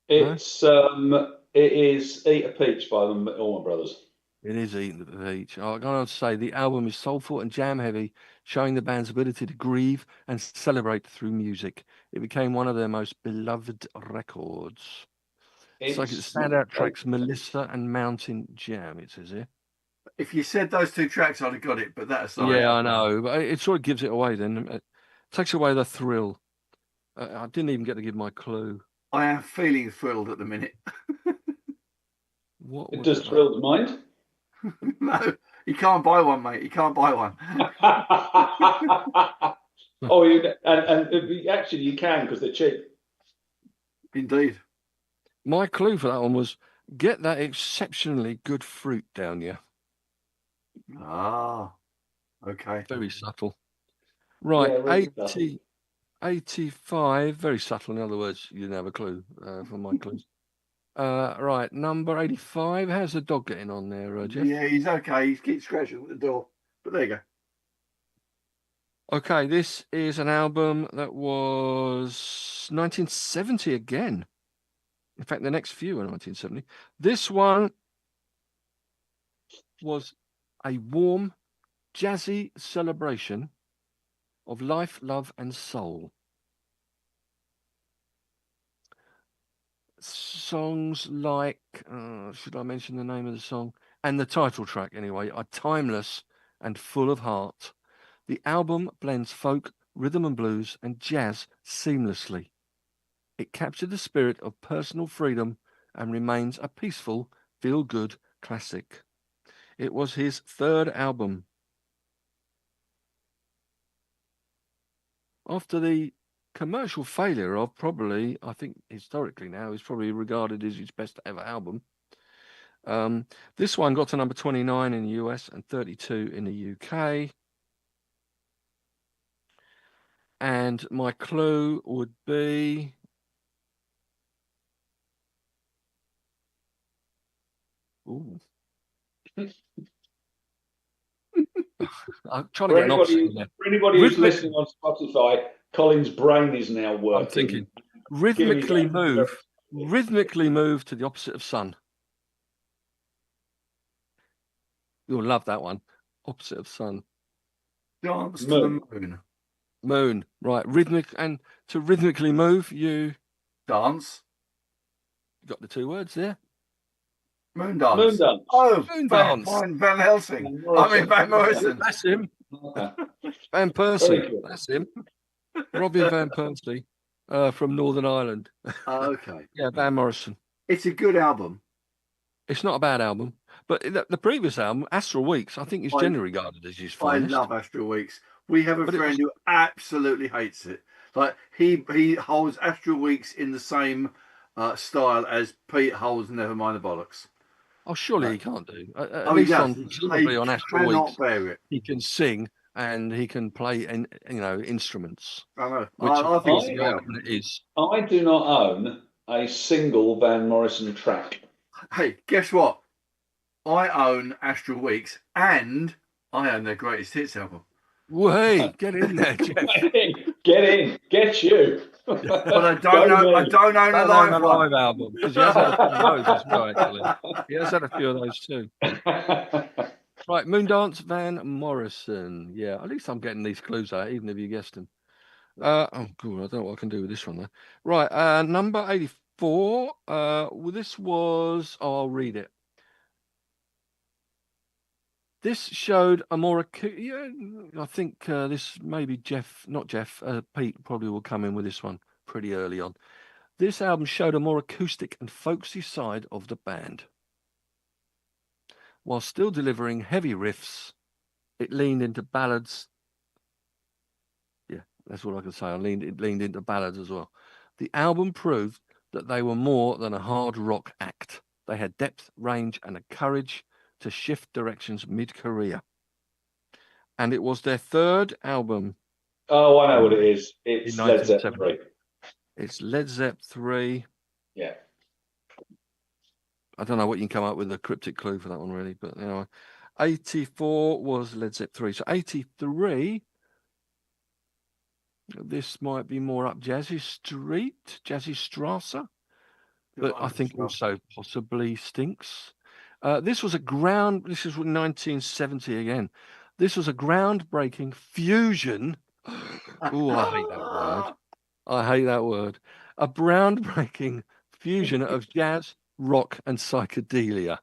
It's it is Eat a Peach by the Allman Brothers. It is Eating the Peach. I'm going to say the album is soulful and jam heavy, showing the band's ability to grieve and celebrate through music. It became one of their most beloved records. It's like its standout tracks, Melissa and Mountain Jam, it says here. If you said those 2 tracks, I'd have got it, but that aside. Yeah, I know, but it sort of gives it away then. It takes away the thrill. I didn't even get to give my clue. I am feeling thrilled at the minute. What It does thrill the mind. No, you can't buy one, mate. You can't buy one. Oh, and actually you can because they're cheap. Indeed. My clue for that one was get that exceptionally good fruit down you. Ah, okay. Very subtle. Right, Yeah, really 80, 85, very subtle. In other words, you didn't have a clue for my clues. Right, number 85. How's the dog getting on there, Jeff? Yeah, he's okay. He keeps scratching at the door. But there you go. Okay, this is an album that was 1970 again. In fact, the next few are 1970. This one was a warm, jazzy celebration of life, love, and soul. Songs like, should I mention the name of the song? And the title track, anyway, are timeless and full of heart. The album blends folk, rhythm and blues, and jazz seamlessly. It captured the spirit of personal freedom and remains a peaceful, feel-good classic. It was his 3rd album. After the commercial failure of probably, I think historically now, is probably regarded as his best ever album. This one got to number 29 in the US and 32 in the UK. And my clue would be... Ooh. I'm trying to get an option there. For anybody who's listening on Spotify, Colin's brain is now working. I'm thinking rhythmically move to the opposite of sun. You'll love that one. Opposite of sun. Dance to the moon. Moon, right. To rhythmically move, you dance. You got the 2 words there. Moon dance. Moon dance. Oh, Moon dance. Van Helsing. I mean Van Morrison. That's him. Van Persie. That's him. Robin Van Persie from Northern Ireland. Okay. Yeah, Van Morrison. It's a good album. It's not a bad album. But the previous album, Astral Weeks, I think is generally regarded as his finest. I love Astral Weeks. We have a friend who absolutely hates it. Like he holds Astral Weeks in the same style as Pete holds Nevermind the Bollocks. Oh, surely he can't do. At least on Astral Weeks, bear it. He can sing and he can play, instruments. I know. Which I think it is. I do not own a single Van Morrison track. Hey, guess what? I own Astral Weeks and I own their greatest hits album. Well, hey, get in there, Jeff. Get in, get you. But I don't know. I don't own a live one. Live album because he has had a few of those as well. Actually, he has had a few of those too. Right, Moondance Van Morrison. Yeah, at least I'm getting these clues out, even if you guessed them. Oh, cool. I don't know what I can do with this one though. Right, number 84. Well, this was. Oh, I'll read it. This showed a more yeah, I think this maybe Jeff, not Jeff, Pete probably will come in with this one pretty early on. This album showed a more acoustic and folksy side of the band. While still delivering heavy riffs, it leaned into ballads. Yeah, that's what I can say. It leaned into ballads as well. The album proved that they were more than a hard rock act. They had depth, range, and a courage to shift directions mid-career. And it was their third album. Oh, I know what it is. It's Led Zeppelin 3. It's Led Zeppelin 3. Yeah. I don't know what you can come up with a cryptic clue for that one, really. But, 84 was Led Zeppelin 3. So 83, this might be more up Jazzy Street, Jazzy Strasse. But I think also possibly Stinks. This was 1970 again. This was a groundbreaking fusion. Oh, I hate that word. I hate that word. A groundbreaking fusion of jazz, rock, and psychedelia.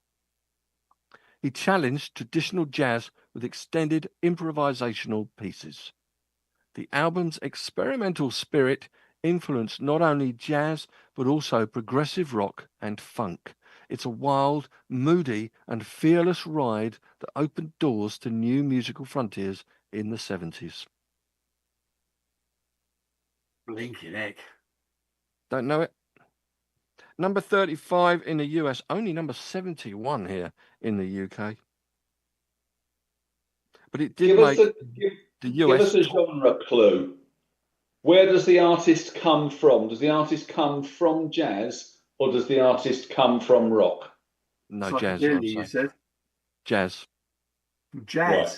He challenged traditional jazz with extended improvisational pieces. The album's experimental spirit influenced not only jazz, but also progressive rock and funk. It's a wild, moody, and fearless ride that opened doors to new musical frontiers in the 70s. Blinking heck. Don't know it? Number 35 in the US, only number 71 here in the UK. But it did make the US. Give us a genre clue. Where does the artist come from? Does the artist come from jazz or does the artist come from rock? No, jazz. You said jazz. Jazz. Right.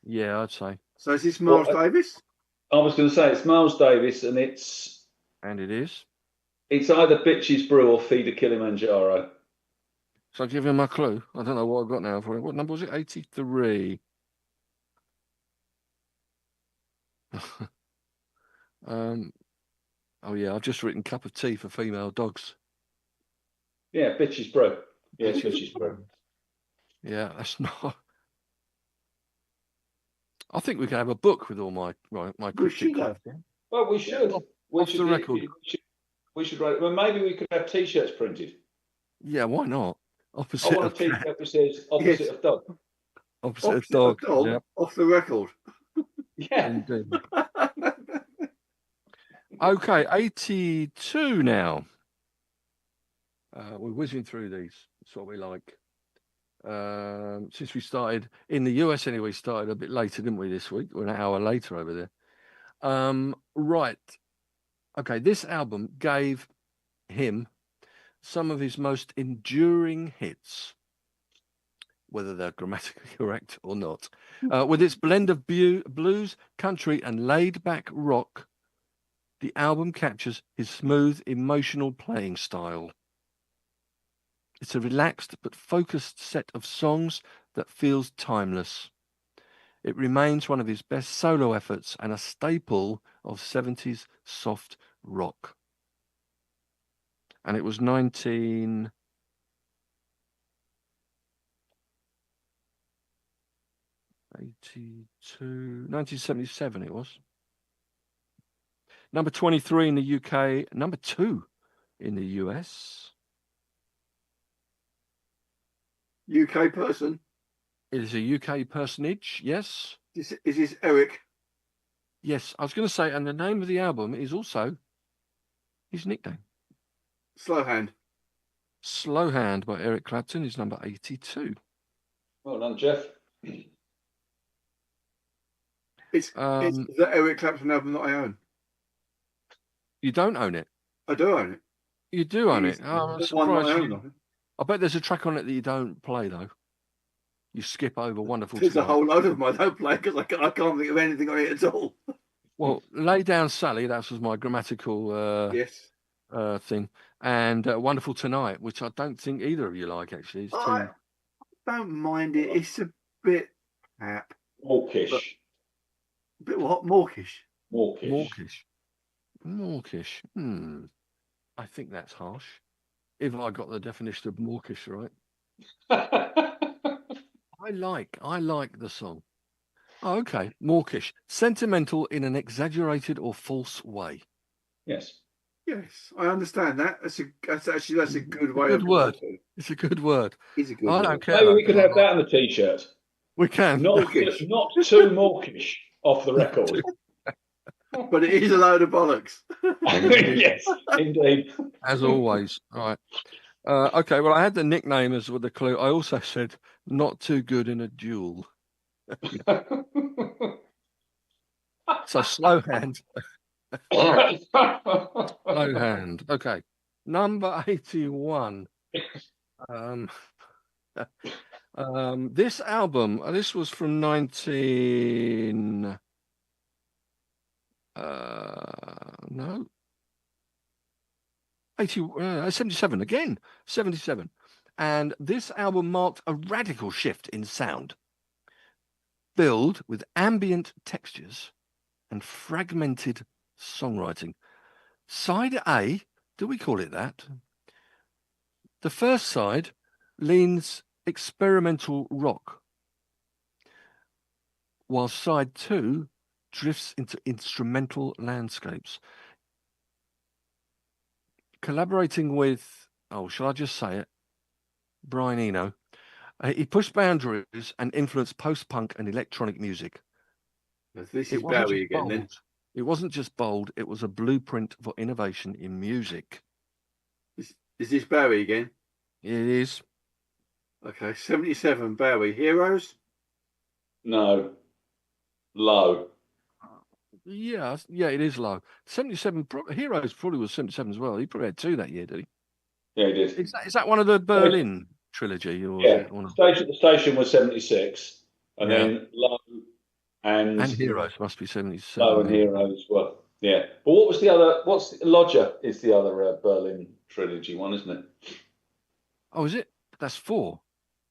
Yeah, I'd say. So is this Miles Davis? I was going to say it's Miles Davis, and it is. It's either Bitches Brew or Feed a Kilimanjaro. So I'll give him a clue. I don't know what I've got now for it. What number was it? 83. Oh yeah, I've just written cup of tea for female dogs. Yeah, Bitches Brew. Yeah, it's Bitches Brew. Yeah, that's not. I think we could have a book with all my cryptic clues. Well, we should. Off the record. We should write. Well, maybe we could have T-shirts printed. Yeah, why not? Opposite I want a T-shirt that says opposite of dog. Opposite of dog. Yeah. Off the record. Yeah. Indeed. Okay, 82 now. We're whizzing through these. That's what we like. Since we started in the US anyway, we started a bit later, didn't we, this week? We're an hour later over there. Right. Okay, this album gave him some of his most enduring hits, whether they're grammatically correct or not. With its blend of blues, country, and laid-back rock, the album captures his smooth, emotional playing style. It's a relaxed but focused set of songs that feels timeless. It remains one of his best solo efforts and a staple of 70s soft rock. And it was 1977 it was. Number 23 in the UK, number 2 in the US. UK person? It is a UK personage, yes. Is this Eric? Yes, I was going to say, and the name of the album is also his nickname. Slow Hand. Slow Hand by Eric Clapton is number 82. Well done, Jeff. It's the Eric Clapton album that I own. You don't own it? I do own it. You do own it? Oh, I'm surprised. I bet there's a track on it that you don't play, though. You skip over Wonderful There's Tonight. a whole load of them I don't play because I can't think of anything on it at all. Well, Lay Down Sally, that was my grammatical Yes. thing. And Wonderful Tonight, which I don't think either of you like, actually. It's I don't mind it. It's a bit crap. Mawkish. A bit what? Mawkish. Mawkish. Mawkish. I think that's harsh. If I got the definition of mawkish right. I like the song. Oh, okay. Mawkish. Sentimental in an exaggerated or false way. Yes. Yes, I understand that. That's a good way Good of word. It's a good word. It's a good I word. don't care. Maybe though, we could 'cause have that on the t-shirt. We can. Not too mawkish off the record. But it is a load of bollocks. Yes, indeed. As always. All right. Okay, well, I had the nickname as with the clue. I also said not too good in a duel. So slow hand. Slow hand. Okay. Number 81. This album, this was from 77 again, 77. And this album marked a radical shift in sound, filled with ambient textures and fragmented songwriting. Side A, do we call it that? The first side leans experimental rock, while side 2 drifts into instrumental landscapes. Collaborating with, shall I just say it? Brian Eno. He pushed boundaries and influenced post-punk and electronic music. This is Bowie again, then. It wasn't just bold, it was a blueprint for innovation in music. Is this Bowie again? It is. Okay, 77, Bowie. Heroes? No. Low. Yeah, it is low. 77, Heroes probably was 77 as well. He probably had 2 that year, did he? Yeah, he did. Is that one of the Berlin trilogy? Or yeah, the station was 76, and then Low and Heroes must be 77. Low and Heroes were, yeah. But what was the other? Lodger is the other Berlin trilogy one, isn't it? Oh, is it? That's 4.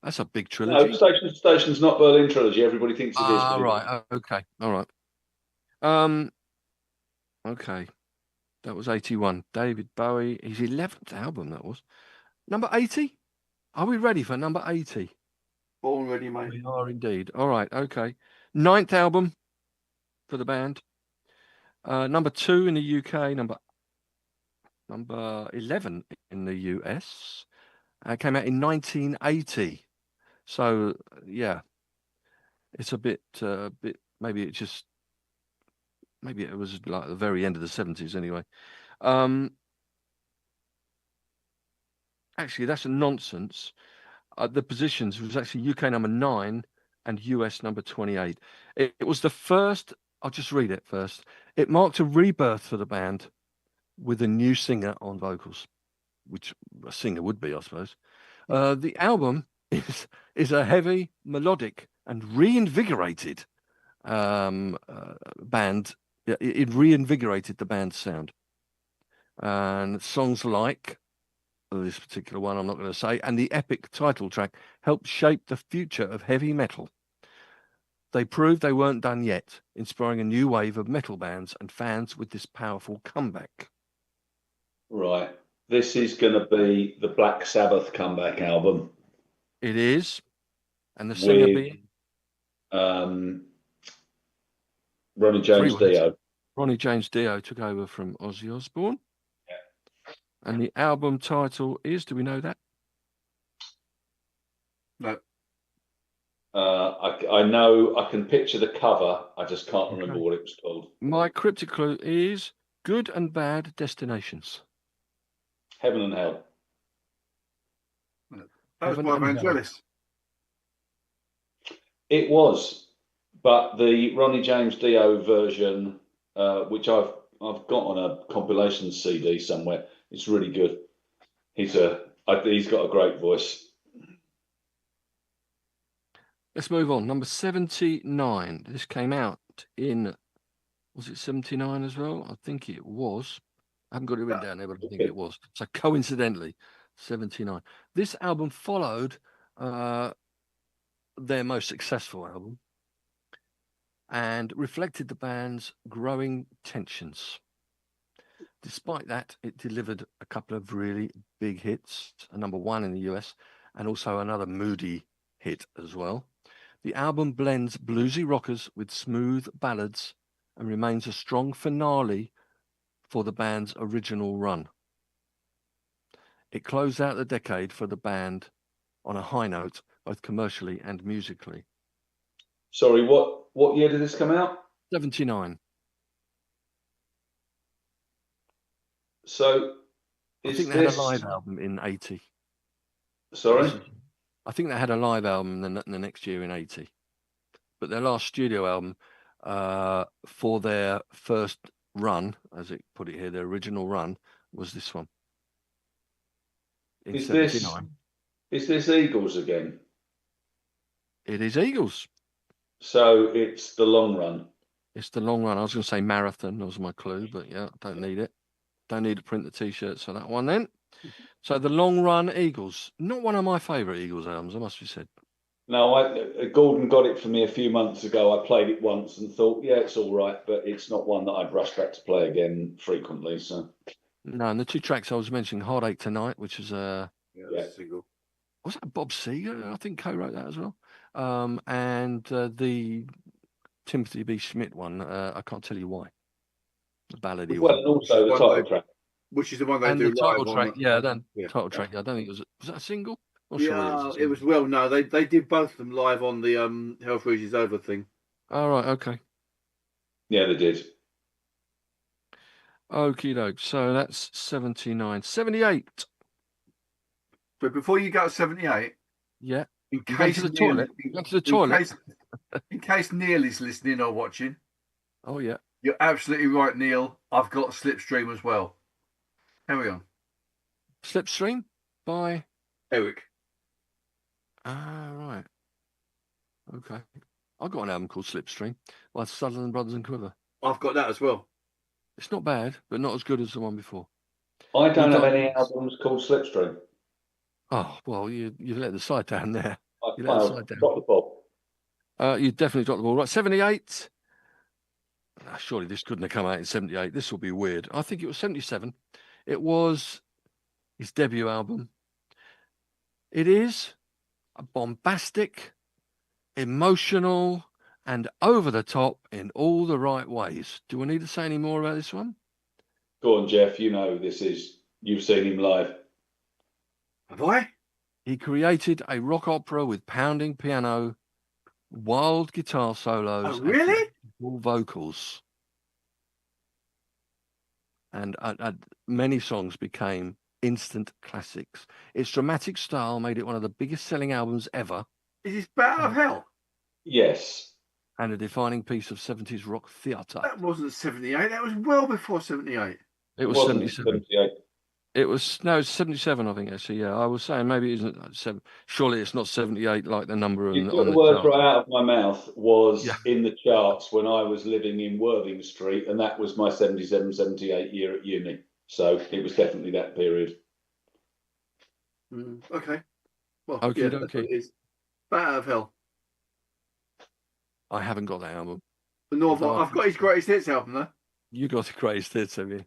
That's a big trilogy. No, Station's not Berlin trilogy. Everybody thinks it is. Ah, right. Okay. All right. Okay. That was 81. David Bowie. His 11th album, that was. Number 80? Are we ready for number 80? All ready, mate. We are indeed. All right. Okay. 9th album for the band. Number 2 in the UK. Number 11 in the US. Came out in 1980. So, yeah. It's a bit, maybe it was like the very end of the 70s anyway. Actually, that's a nonsense. The positions was actually UK number 9 and US number 28. It was the first, I'll just read it first. It marked a rebirth for the band with a new singer on vocals, which a singer would be, I suppose. The album is a heavy, melodic, and reinvigorated band. It reinvigorated the band's sound. And songs like this particular one, I'm not going to say, and the epic title track helped shape the future of heavy metal. They proved they weren't done yet, inspiring a new wave of metal bands and fans with this powerful comeback. Right. This is going to be the Black Sabbath comeback album. It is. And the singer being? Ronnie James Dio. Ronnie James Dio took over from Ozzy Osbourne. Yeah. And the album title is, do we know that? No. I know, I can picture the cover. I just can't remember what it was called. My cryptic clue is Good and Bad Destinations. Heaven and Hell. That was by Vangelis. It was, but the Ronnie James Dio version, which I've got on a compilation CD somewhere, it's really good. He's got a great voice. Let's move on. Number 79. This came out in Was it 79 as well? I think it was. I haven't got it written down there, but I think it was. So coincidentally, 79. This album followed their most successful album and reflected the band's growing tensions. Despite that, it delivered a couple of really big hits, a #1 in the US, and also another moody hit as well. The album blends bluesy rockers with smooth ballads and remains a strong finale for the band's original run. It closed out the decade for the band on a high note, both commercially and musically. Sorry, what year did this come out? 79. So, I think they had a live album in 80. Sorry? I think they had a live album the next year in 80. But their last studio album for their first run, as it put it here, their original run, was this one. In 79. Is this Eagles again? It is Eagles. So it's the long run. It's the long run. I was going to say marathon. That was my clue, but yeah, don't need it. Don't need to print the T-shirts for that one then. So the long run Eagles. Not one of my favourite Eagles albums, I must be said. No, Gordon got it for me a few months ago. I played it once and thought, yeah, it's all right, but it's not one that I'd rush back to play again frequently. So no, and the two tracks I was mentioning, "Heartache Tonight," which is single. Was that Bob Seger? I think co-wrote that as well. And the Timothy B. Schmidt one, I can't tell you why. The ballady well, one. and also the title track, which is the one they and do the title live track. on. Title track. I don't think it was that a single? Not Yeah, sure it was. Well, no, they did both of them live on the Hell Freezes Over thing. All right, okay. Yeah, they did. Okie doke. So that's 79. 78. But before you go to 78, yeah. In case to the toilet. In case Neil is listening or watching. Oh yeah. You're absolutely right, Neil. I've got Slipstream as well. Carry on. Slipstream by Eric. Ah, right. Okay. I've got an album called Slipstream by Sutherland Brothers and Quiver. I've got that as well. It's not bad, but not as good as the one before. I don't have any albums called Slipstream. Oh, well, you let the side down there. You let the side down. Drop the ball. You definitely dropped the ball. Right, 78. Surely this couldn't have come out in 78. This will be weird. I think it was 77. It was his debut album. It is a bombastic, emotional, and over the top in all the right ways. Do I need to say any more about this one? Go on, Jeff. You know this is. You've seen him live. Have I? He created a rock opera with pounding piano, wild guitar solos, oh, really? And vocals. And many songs became instant classics. Its dramatic style made it one of the biggest selling albums ever. Is this Bat of Hell? Yes. And a defining piece of 70s rock theatre. That wasn't 78. That was well before 78. It was 77. 78. It was 77, I think. Actually, yeah. I was saying maybe it isn't 7. Surely it's not 78 like the number. You got the words right out of my mouth. Was in the charts when I was living in Worthing Street, and that was my 77, 78 year at uni. So it was definitely that period. Okay. Well, okay, yeah, that's what it is. Bat of Hell. I haven't got that album. No, I've got his greatest hits album though. You got the greatest hits, have you?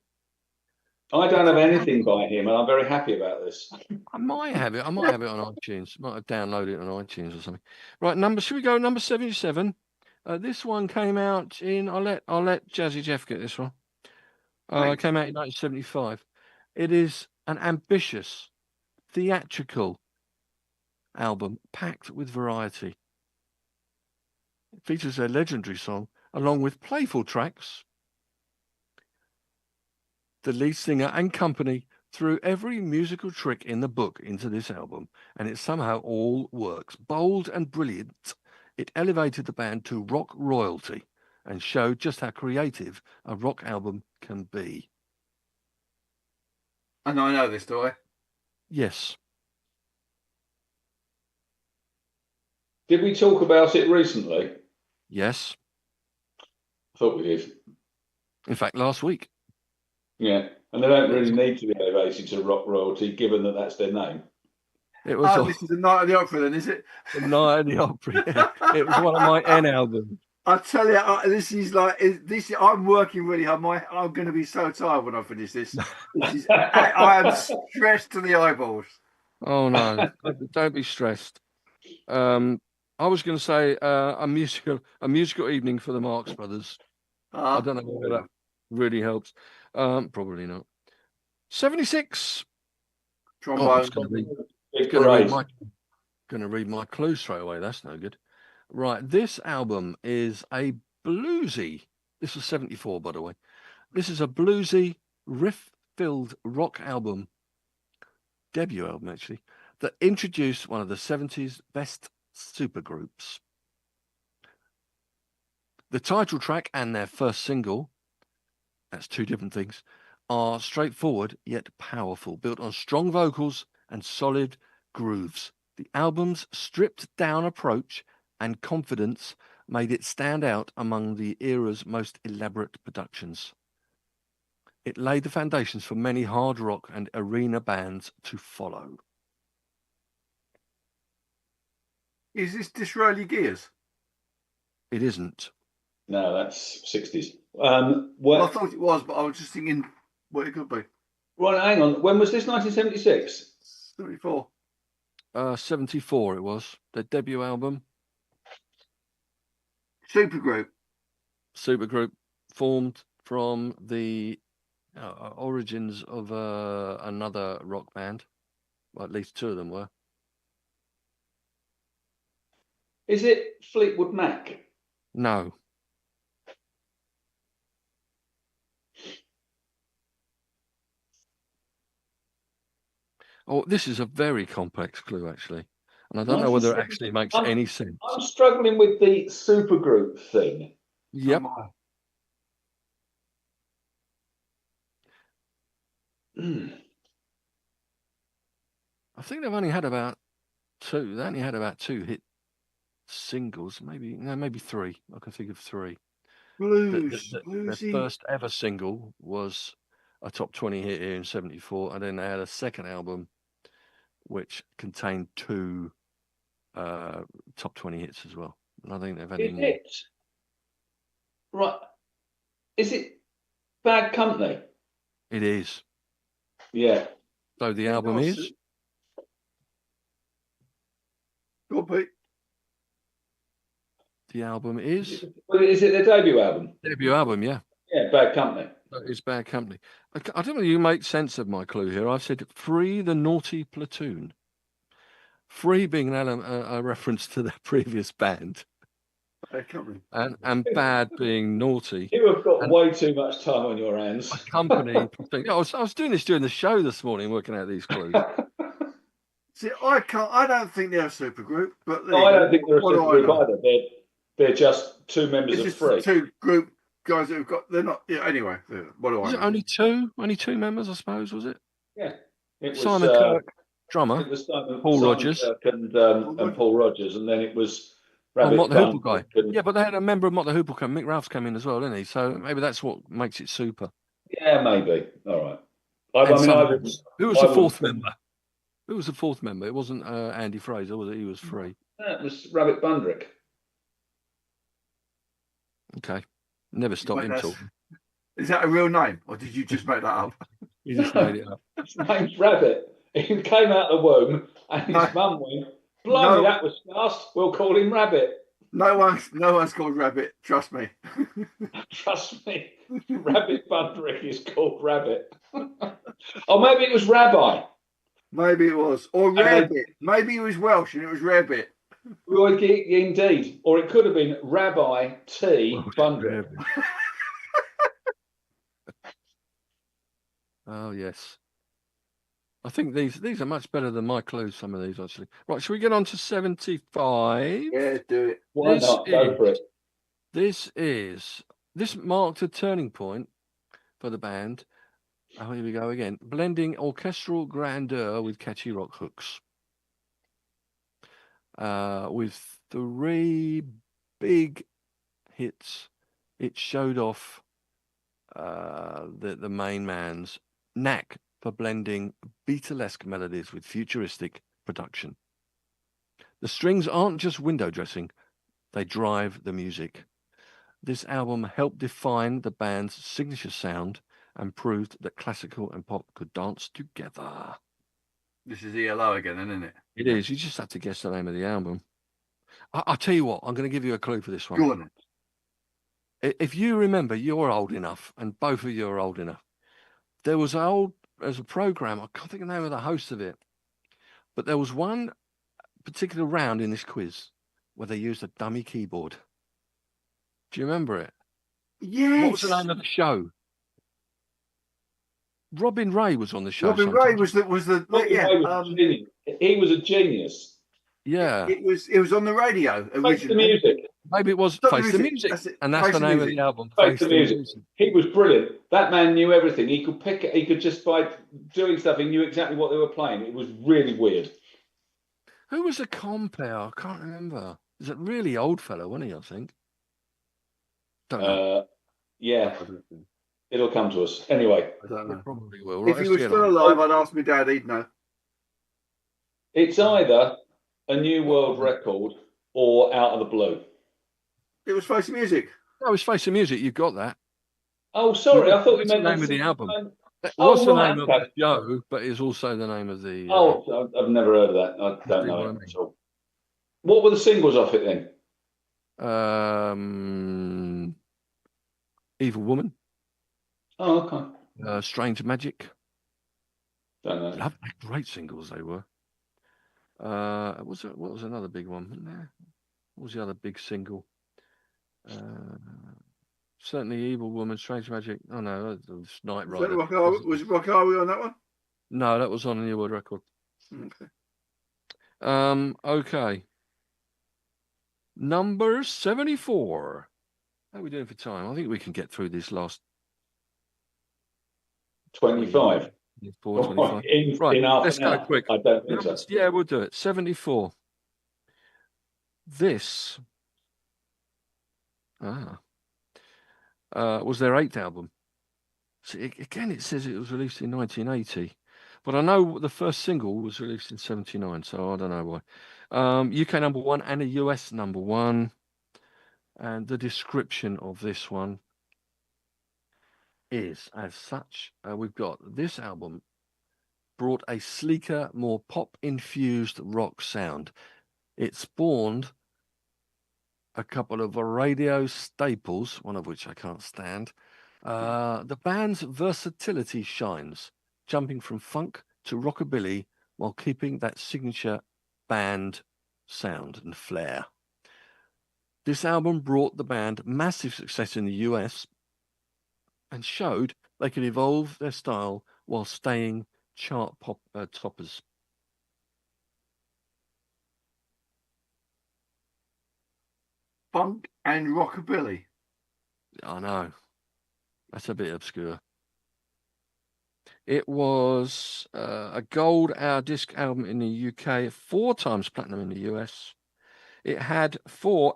I don't have anything by him, and I'm very happy about this. I might have it. I might have it on iTunes. Might have downloaded it on iTunes or something. Right, should we go number 77? This one came out in. I'll let Jazzy Geoff get this one. It came out in 1975. It is an ambitious, theatrical album packed with variety. It features a legendary song along with playful tracks. The lead singer and company threw every musical trick in the book into this album, and it somehow all works. Bold and brilliant, it elevated the band to rock royalty and showed just how creative a rock album can be. And I know this, do I? Yes. Did we talk about it recently? Yes. I thought we did. In fact, last week. Yeah, and they don't really need to be elevated to rock royalty, given that that's their name. It was this is the Night of the Opera, then, is it? The Night of the Opera. Yeah. It was one of my N albums. I tell you, this is like this. I'm working really hard. I'm going to be so tired when I finish this. I am stressed to the eyeballs. Oh no! Don't be stressed. I was going to say a musical evening for the Marx Brothers. I don't know whether that really helps. Probably not. 76. Trombone. Going to read my clue straight away. That's no good. Right. This album is a bluesy. This was 74, by the way. This is a bluesy, riff-filled rock album, debut album actually, that introduced one of the 70s best supergroups. The title track and their first single, that's two different things, are straightforward yet powerful, built on strong vocals and solid grooves. The album's stripped-down approach and confidence made it stand out among the era's most elaborate productions. It laid the foundations for many hard rock and arena bands to follow. Is this Disraeli Gears? It isn't. No, that's 60s. Well, I thought it was, but I was just thinking what it could be. Well, hang on. When was this? 1976? 74. 74 it was. Their debut album. Supergroup formed from the origins of another rock band. Well, at least two of them were. Is it Fleetwood Mac? No. Oh, this is a very complex clue, actually. And I don't know whether it actually makes any sense. I'm struggling with the supergroup thing. Yep. I think they've only had about two. They only had about two hit singles, maybe three. I can think of three. Their first ever single was a top 20 hit here in 74, and then they had a second album which contained two top 20 hits as well. And I think they've had more. Right. Is it Bad Company? It is. Yeah. So the album is? Go Pete. The album is? Is it their debut album? Debut album, yeah. Yeah, Bad Company. It's Bad Company. I don't know if you make sense of my clue here. I've said Free the Naughty Platoon. Free being a reference to their previous band. And bad being naughty. You have got way too much time on your hands. A company. I was doing this during the show this morning, working out these clues. See, I don't think they're a supergroup, but no, I don't think they're a supergroup either. They're just two members of Free. Two group guys who've got. They're not. Yeah. Anyway, what do I know? Was it only two? Only two members, I suppose. Was it? Yeah. It was Simon Kirk, drummer. It was Paul Rogers Kirk and Paul Rogers, and then it was Rabbit Mott the Hoople guy. Yeah, but they had a member of Mott the Hoople come. Mick Ralphs come in as well, didn't he? So maybe that's what makes it super. Yeah, maybe. All right. Who was the fourth member? Who was the fourth member? It wasn't Andy Fraser, was it? He was Free. That was Rabbit Bundrick. Okay. Never stop him talking. Is that a real name, or did you just make that up? You just made it up. His name's Rabbit. He came out of the womb, and his mum went, "Blimey, that was fast. We'll call him Rabbit." No one's called Rabbit. Trust me. Trust me. Rabbit Bundrick is called Rabbit. Or maybe it was Rabbi. Maybe it was, or Rabbit. Maybe he was Welsh and it was Rabbit. Indeed, or it could have been Rabbi T. Bundrick. Oh yes, I think these are much better than my clues. Some of these actually. Right, shall we get on to 75? Yeah, do it. Why not? Go for it. This marked a turning point for the band. Oh, here we go again. Blending orchestral grandeur with catchy rock hooks. With 3 big hits, it showed off the main man's knack for blending Beatlesque melodies with futuristic production. The strings aren't just window dressing, they drive the music. This album helped define the band's signature sound and proved that classical and pop could dance together. This is ELO again, isn't it? It is. You just have to guess the name of the album. I'll tell you what, I'm going to give you a clue for this one. Go on. If you remember, you're old enough, and both of you are old enough. There's a program, I can't think of the name of the host of it, but there was one particular round in this quiz where they used a dummy keyboard. Do you remember it? Yes. What was the name of the show? Robin Ray was on the show. Robin Ray was the he was a genius. Yeah. It was on the radio originally. Face the Music. Maybe it was Face the Music. And that's the name of the album. Face the Music. He was brilliant. That man knew everything. He could pick it. He could just, by doing stuff, he knew exactly what they were playing. It was really weird. Who was the compere? I can't remember. Is it really old fellow, wasn't he, I think? Don't know. Yeah. It'll come to us. Anyway. I don't know. It probably will. If he was still alive, I'd ask my dad, he'd know. It's either a new world record or Out of the Blue. It was Face the Music. No, it was Face the Music. You got that. Oh, sorry. I thought you meant the name of the album. It Oh, was the right, name of the show, but it's also the name of the. Oh, I've never heard of that. I don't know it at all. What were the singles off it then? Evil Woman. Oh, okay. Strange Magic. Don't know. Great singles they were. What was another big one? Wasn't there? What was the other big single? Certainly Evil Woman, Strange Magic. Oh no, it was Night Rider. Was Rock Highway on that one? No, that was on a New World Record. Okay. Okay. Number 74. How are we doing for time? I think we can get through this last 25. 25. Right, let's go quick. I don't think so. Yeah, we'll do it. 74. This was their 8th album. So again, it says it was released in 1980. But I know the first single was released in 79, so I don't know why. UK number 1 and a US number 1. And the description of this one is as such. We've got this album brought a sleeker, more pop-infused rock sound. It spawned a couple of radio staples, one of which I can't stand. The band's versatility shines, jumping from funk to rockabilly while keeping that signature band sound and flair. This album brought the band massive success in the US and showed they could evolve their style while staying chart pop toppers. Funk and rockabilly. I know. That's a bit obscure. It was a gold hour disc album in the UK, 4 times platinum in the US. It had 4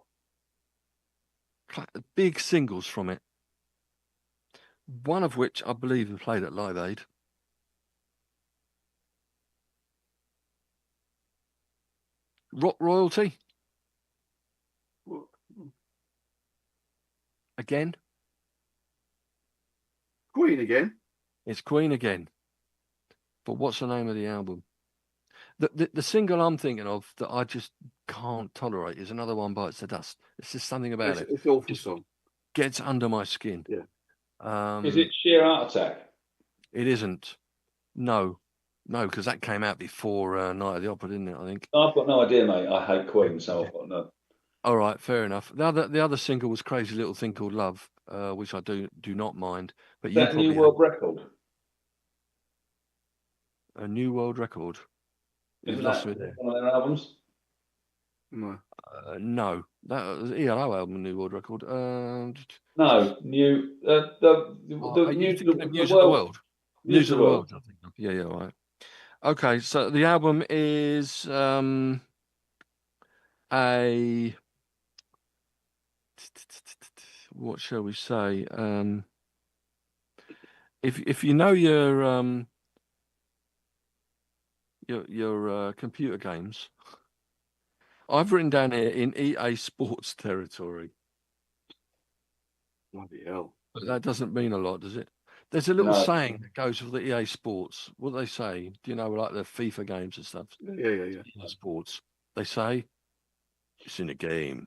big singles from it, one of which I believe we played at Live Aid. Rock Royalty. Again. Queen again. It's Queen again. But what's the name of the album? The single I'm thinking of that I just can't tolerate is Another One Bites the Dust. It's just something about it. It's awful just song. Gets under my skin. Yeah. Is it Sheer Heart Attack? It isn't. No, because that came out before Night of the Opera, didn't it? I think. I've got no idea, mate. I hate Queen, so I've got no. All right, fair enough. The other single was Crazy Little Thing Called Love, which I do not mind. But Is that a new world record? A new world record. Isn't that one of their albums? No. No, that was ELO album, New World Record. No, new the News of the World. News of the World. I think. Yeah, right. Okay, so the album is a what shall we say? if you know your computer games, I've written down here in EA Sports territory. Bloody hell. But that doesn't mean a lot, does it? There's a little No. saying that goes with the EA Sports. What do they say? Do you know, like the FIFA games and stuff? Yeah. EA Sports. They say it's in a game.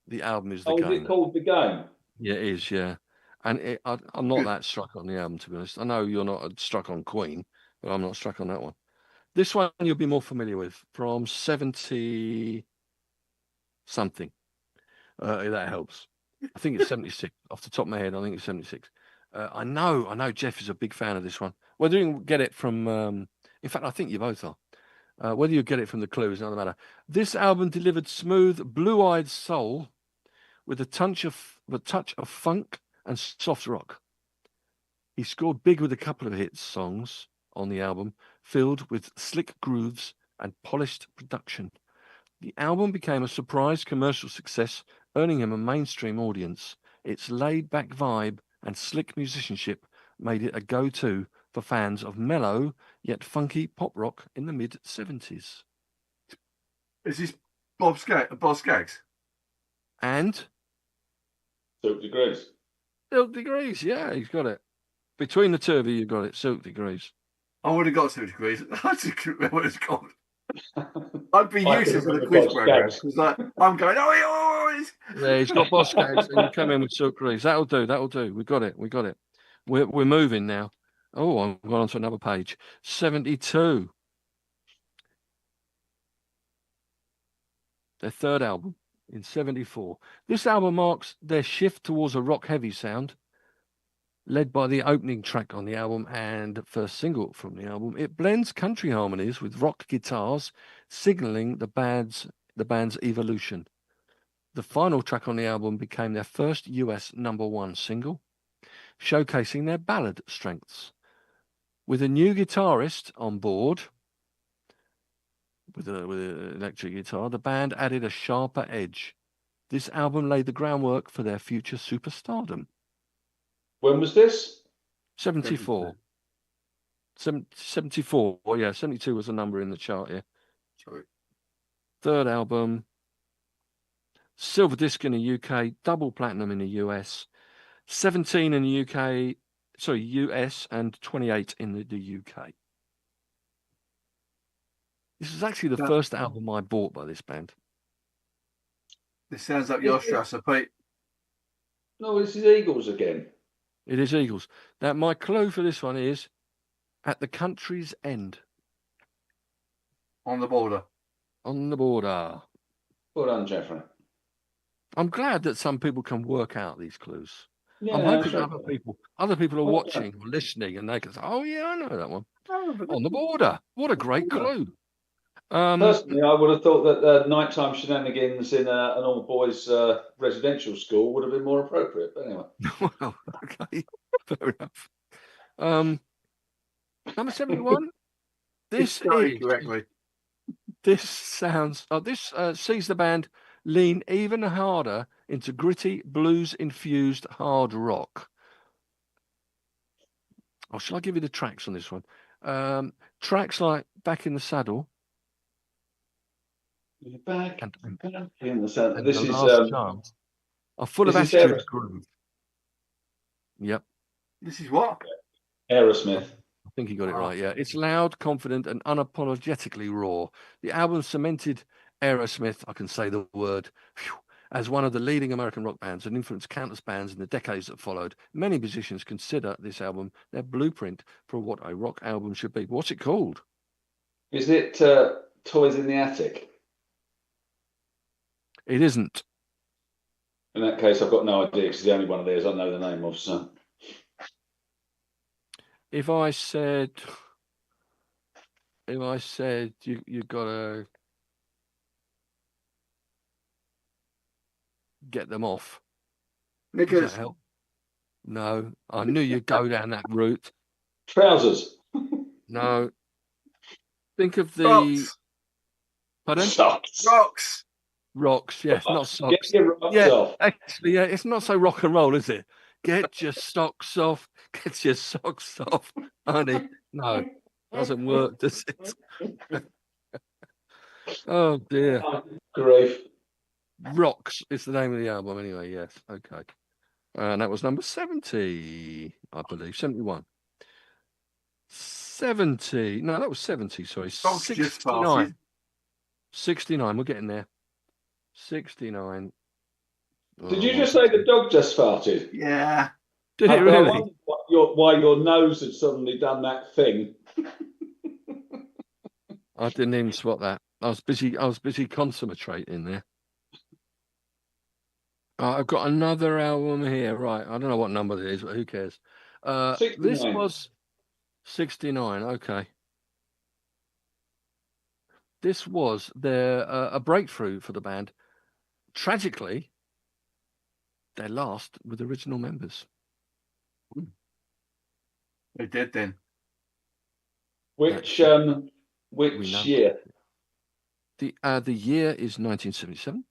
The album is the game. Is it called The Game? Yeah, it is, yeah. And I'm not that struck on the album, to be honest. I know you're not struck on Queen, but I'm not struck on that one. This one you'll be more familiar with, from 70 something. That helps. I think it's 76. Off the top of my head, I think it's 76. I know Jeff is a big fan of this one. Whether you can get it from, in fact, I think you both are. Whether you get it from the clue is another matter. This album delivered smooth, blue-eyed soul with a touch of funk and soft rock. He scored big with a couple of hit songs on the album, filled with slick grooves and polished production. The album became a surprise commercial success, earning him a mainstream audience. Its laid-back vibe and slick musicianship made it a go-to for fans of mellow yet funky pop rock in the mid-70s. Is this Bob Skaggs? And 2 degrees. Silk Degrees, yeah, he's got it. Between the two of you, you've got it. Silk Degrees. I would have got 2 degrees. I just couldn't remember what it's called. I'd be I useless couldn't in the remember quiz Bob program Skaggs. because I'm going, oh, Yeah, he's got Boss Skaggs, and you come in with Silk Degrees. That'll do. We got it. We're moving now. Oh, I'm going on to another page. 72. Their third album in 74. This album marks their shift towards a rock-heavy sound, led by the opening track on the album and first single from the album. It blends country harmonies with rock guitars, signaling the band's evolution. The final track on the album became their first US #1 single, showcasing their ballad strengths. With a new guitarist on board, with an electric guitar, the band added a sharper edge. This album laid the groundwork for their future superstardom. When was this? 74. 74. Well, yeah, 72 was a number in the chart here. Sorry. Third album, silver disc in the UK, double platinum in the US, 17 in the UK, US, and 28 in the UK. This is actually the first album I bought by this band. This sounds like your Strasser, Pete. No, this is Eagles again. It is Eagles. Now, my clue for this one is at the country's end. On the border. On the border. Well done, Jeffrey. I'm glad that some people can work out these clues. Yeah, I'm hoping sure. other people are watching or listening, and they can say, "Oh yeah, I know that one." On the border. What a great clue. Personally, I would have thought that nighttime shenanigans in an all-boys residential school would have been more appropriate. But anyway. Well, okay, fair enough. Number 71. This sees the band lean even harder into gritty blues-infused hard rock. Oh, shall I give you the tracks on this one? Tracks like "Back in the Saddle." Back and in the saddle. This The is Last Chance are full of attitude and groove. Yep. This is what? Aerosmith. I think you got it right, yeah. It's loud, confident, and unapologetically raw. The album cemented Aerosmith, I can say the word, as one of the leading American rock bands and influenced countless bands in the decades that followed. Many musicians consider this album their blueprint for what a rock album should be. What's it called? Is it Toys in the Attic? It isn't. In that case, I've got no idea because it's the only one of theirs I know the name of. So, if I said you got to get them off, Nickers. does that help? No, I knew you'd go down that route. Trousers. No. Think of the. Rocks. Pardon? Socks. Rocks. Rocks, yes, not socks. Get your rocks Yeah, off. actually, yeah, it's not so rock and roll, is it? Get your socks off. Get your socks off, honey. No, doesn't work, does it? Oh dear. Grief. Rocks is the name of the album, anyway. Yes, okay. And that was number 70, I believe. 71. 70. No, that was 70. Sorry, Dogs just 69. farted. 69. We're getting there. 69. Did you just say the dog just farted? Yeah. Did it I really? wondered why your nose had suddenly done that thing. I didn't even spot that. I was busy concentrating there. I've got another album here. Right. I don't know what number it is, but who cares? 69. This was 69. Okay. This was a breakthrough for the band. Tragically, their last with original members. They're dead then. Which know. year? The year is 1977.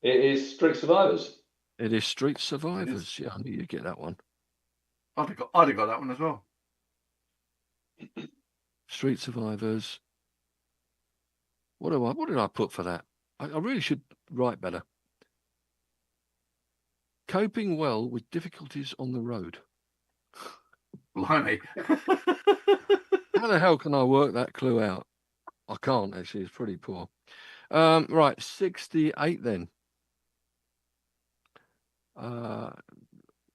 It is Street Survivors. It is Street Survivors. Yeah, I knew you'd get that one. I'd have got that one as well. Street Survivors. What did I put for that? I really should write better. Coping well with difficulties on the road. Blimey. How the hell can I work that clue out? I can't, actually. It's pretty poor. Right, 68 then.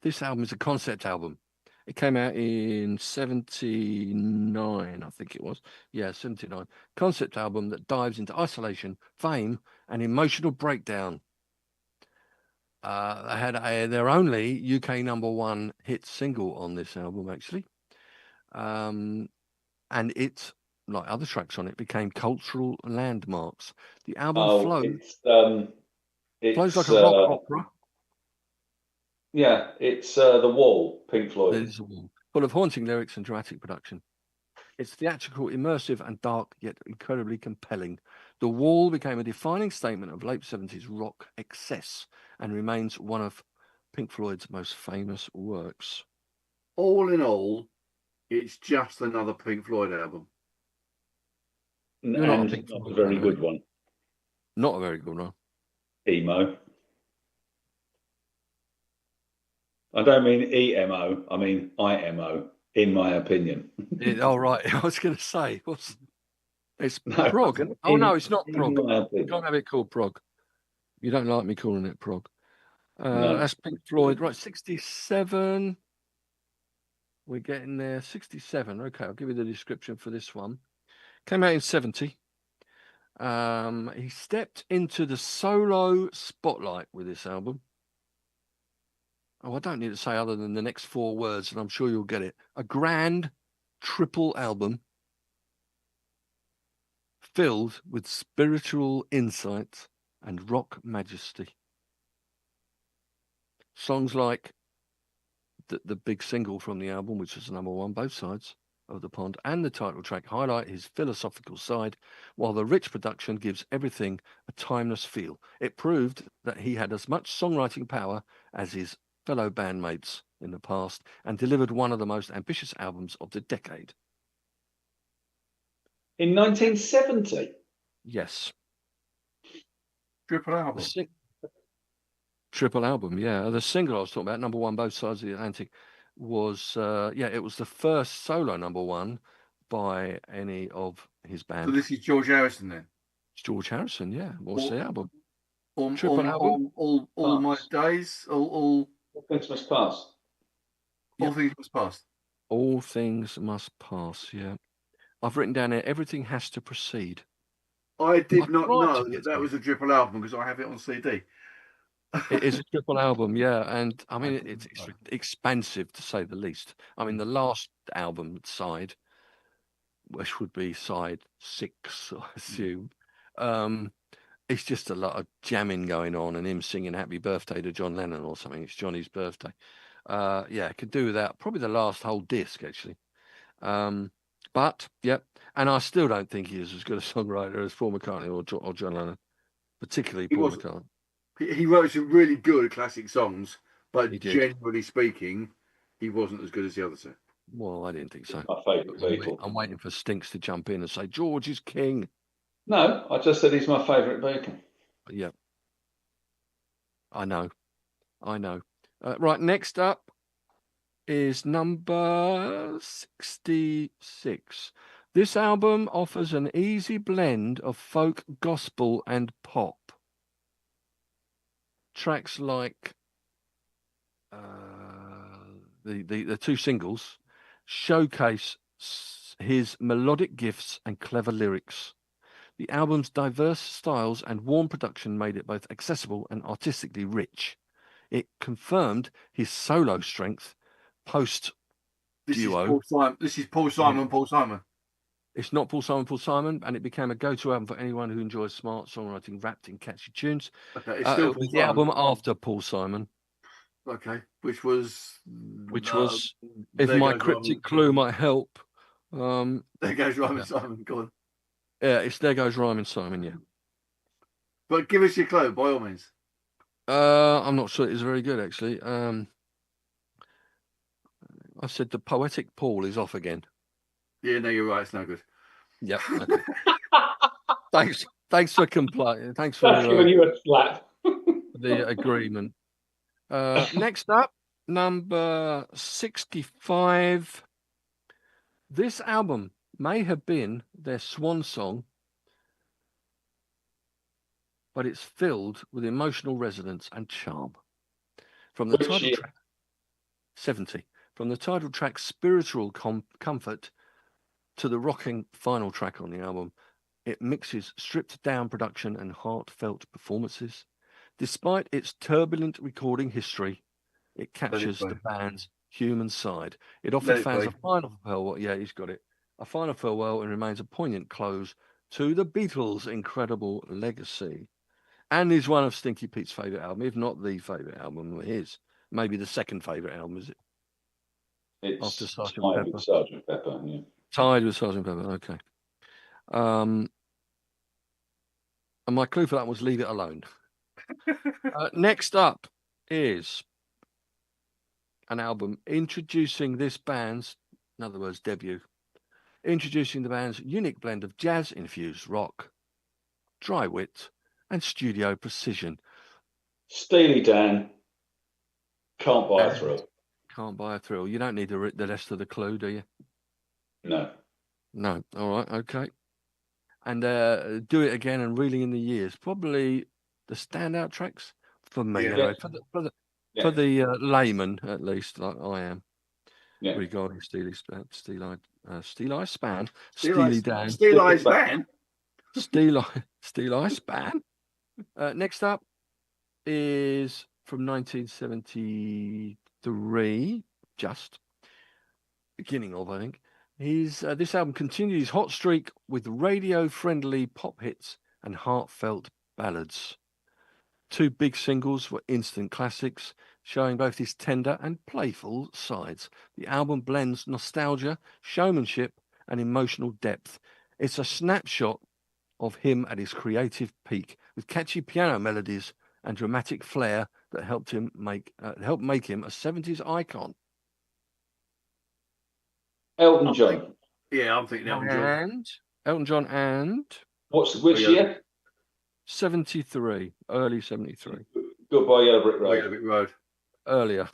This album is a concept album. It came out in 79, I think it was. Yeah, 79. Concept album that dives into isolation, fame, and emotional breakdown. They had their only UK #1 hit single on this album, actually. And it, like other tracks on it, became cultural landmarks. The album flows like a rock opera. Yeah, it's The Wall, Pink Floyd. It is a wall, full of haunting lyrics and dramatic production. It's theatrical, immersive, and dark, yet incredibly compelling. The Wall became a defining statement of late 70s rock excess and remains one of Pink Floyd's most famous works. All in all, it's just another Pink Floyd album. And not a very good one. Not a very good one. Emo. I don't mean EMO, I mean IMO, in my opinion. Right. I was going to say, it's prog. Oh, no, it's not prog. You can't have it called prog. You don't like me calling it prog. No. That's Pink Floyd. Right, 67. We're getting there. 67. Okay, I'll give you the description for this one. Came out in 70. He stepped into the solo spotlight with this album. Oh, I don't need to say other than the next 4 words, and I'm sure you'll get it. A grand triple album filled with spiritual insight and rock majesty. Songs like the big single from the album, which was #1, both sides of the pond, and the title track highlight his philosophical side, while the rich production gives everything a timeless feel. It proved that he had as much songwriting power as his fellow bandmates in the past and delivered one of the most ambitious albums of the decade. In 1970? Yes. Triple album. Triple album, yeah. The single I was talking about, #1, both sides of the Atlantic, was, it was the first solo #1 by any of his band. So this is George Harrison then? It's George Harrison, yeah. What's the album? Triple album? All My Days? All Things Must Pass. All Things Must Pass. All Things Must Pass, yeah. I've written down here, Everything Has to Proceed. I did not know that was a triple album because I have it on CD. It is a triple album, yeah. And I mean, it's expansive to say the least. I mean, the last album side, which would be side 6, I assume, it's just a lot of jamming going on and him singing Happy Birthday to John Lennon or something. It's Johnny's birthday. Could do without probably the last whole disc, actually. But, and I still don't think he is as good a songwriter as Paul McCartney or John Lennon, particularly Paul McCartney. He wrote some really good classic songs, but He did. generally speaking, he wasn't as good as the other two. Well, I didn't think so. My favourite Beatle. I'm waiting for Stinks to jump in and say George is king. No, I just said he's my favourite Beatle. Yeah, I know. Right, next up is number 66. This album offers an easy blend of folk, gospel, and pop. Tracks like the two singles showcase his melodic gifts and clever lyrics. The album's diverse styles and warm production made it both accessible and artistically rich. It confirmed his solo strength post duo. This is Paul Simon. Paul Simon. It's not Paul Simon, and it became a go-to album for anyone who enjoys smart songwriting wrapped in catchy tunes. Okay, it's still it was the album after Paul Simon. Okay, which was if my cryptic clue might help. There goes Rhymin' Simon. Go on. Yeah, it's There Goes Rhymin' Simon. Yeah, but give us your clue by all means. I'm not sure it's very good actually. I said the poetic Paul is off again. Yeah, no, you're right. It's no good. Yep. Okay. Thanks for complaining. Thanks for giving you a slap. the agreement. Next up, number 65. This album may have been their swan song, but it's filled with emotional resonance and charm. From the title track, 70, from the title track Spiritual Comfort to the rocking final track on the album, it mixes stripped down production and heartfelt performances. Despite its turbulent recording history, it captures the band's human side. It offers fans a final farewell. Yeah, he's got it. A final farewell and remains a poignant close to the Beatles' incredible legacy. And is one of Stinky Pete's favourite album, if not the favourite album of his. Maybe the second favourite album, is it? It's after Sergeant tied Pepper. with Sergeant Pepper, yeah. Tied with Sergeant Pepper, okay. And my clue for that was leave it alone. Next up is an album introducing this band's, in other words, debut, introducing the band's unique blend of jazz-infused rock, dry wit, and studio precision. Steely Dan, Can't Buy a Thrill. Can't Buy a Thrill. You don't need the rest of the clue, do you? No. No. All right. Okay. And Do It Again and Reeling in the Years. Probably the standout tracks for me, anyway. For the layman, at least, like I am, regarding Steely Dan. Steely Span. Next up is from 1973, just beginning of, I think. This album continued his hot streak with radio-friendly pop hits and heartfelt ballads. Two big singles were instant classics, showing both his tender and playful sides. The album blends nostalgia, showmanship, and emotional depth. It's a snapshot of him at his creative peak, with catchy piano melodies and dramatic flair that helped make him a 70s icon. Elton John. I'm thinking Elton John. Elton John and... Which year? 73, early 73. Goodbye Yellow Brick Road. Yellow Brick Road. Earlier.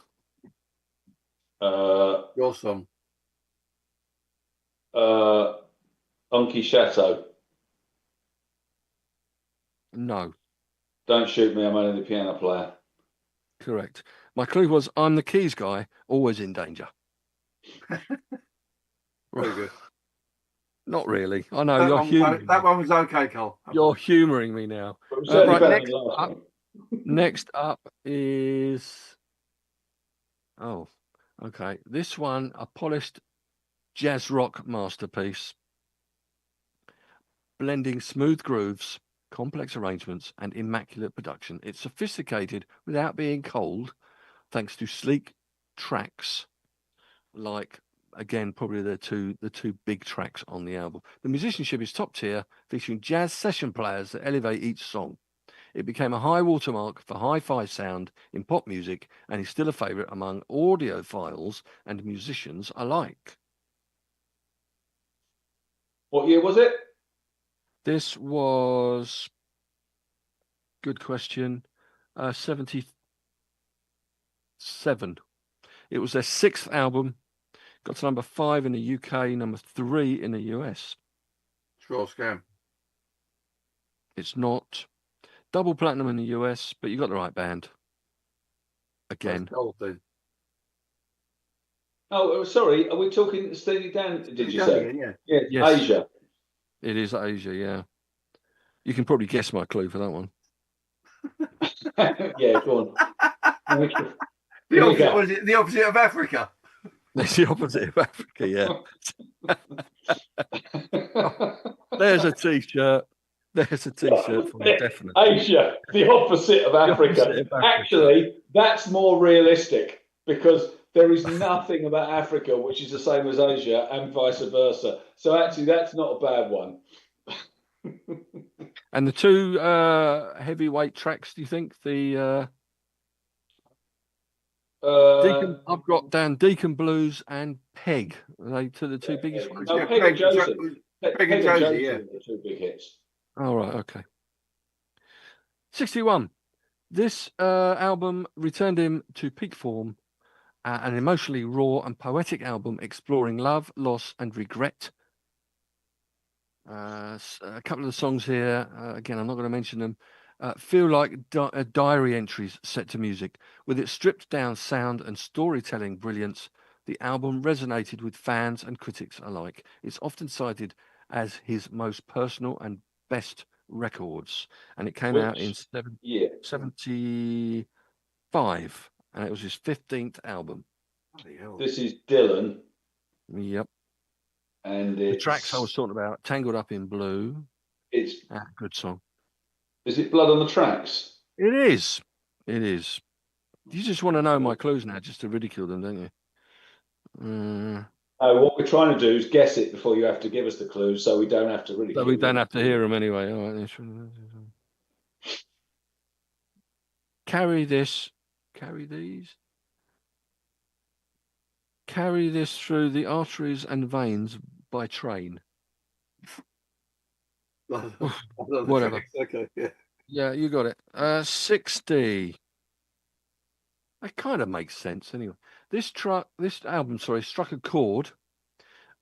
Your song. Unky Chateau. No. Don't Shoot Me, I'm only the piano player. Correct. My clue was I'm the keys guy, always in danger. Very good. Not really. I know you're humouring. That one was okay, Cole. You're humouring me now. Right, next up is... Oh, okay. This one, a polished jazz rock masterpiece, blending smooth grooves, complex arrangements, and immaculate production. It's sophisticated without being cold, thanks to sleek tracks like, again, probably the two big tracks on the album. The musicianship is top tier, featuring jazz session players that elevate each song. It became a high watermark for hi-fi sound in pop music and is still a favourite among audiophiles and musicians alike. What year was it? This was, good question, 77. It was their 6th album. Got to number 5 in the UK, number 3 in the US. Scroll Scam. It's not. Double platinum in the US, but you got the right band. Again. Oh, sorry. Are we talking Steely Dan? Did you say? Yeah. Yeah. Yes. Asia. It is Asia, yeah. You can probably guess my clue for that one. Yeah, go on. The opposite of Africa. It's the opposite of Africa, yeah. There's a T-shirt. There's a T-shirt for you, definitely. Asia, the opposite of Africa. Actually, that's more realistic because there is nothing about Africa which is the same as Asia and vice versa. So actually, that's not a bad one. And the two heavyweight tracks, do you think? The Deacon, I've got down Deacon Blues and Peg. Are they the two biggest ones? No, Peg and Joseph. Peg and Joseph, yeah. The two big hits. All right, okay. 61. This album returned him to peak form, an emotionally raw and poetic album exploring love, loss, and regret. A couple of the songs here, again, I'm not going to mention them, feel like diary entries set to music. With its stripped down sound and storytelling brilliance, the album resonated with fans and critics alike. It's often cited as his most personal and best records, and it came out in 75, and it was his 15th album. This is Dylan. Yep. And the tracks I was talking about, Tangled Up in Blue. It's a good song. Is it Blood on the Tracks? It is. It is. You just want to know my clues now, just to ridicule them, don't you? What we're trying to do is guess it before you have to give us the clues, so we don't have to ridicule. So we don't have to hear them anyway. All right. Carry this through the arteries and veins by train. Whatever. Okay, yeah. Yeah, you got it. 60. That kind of makes sense anyway. This album struck a chord.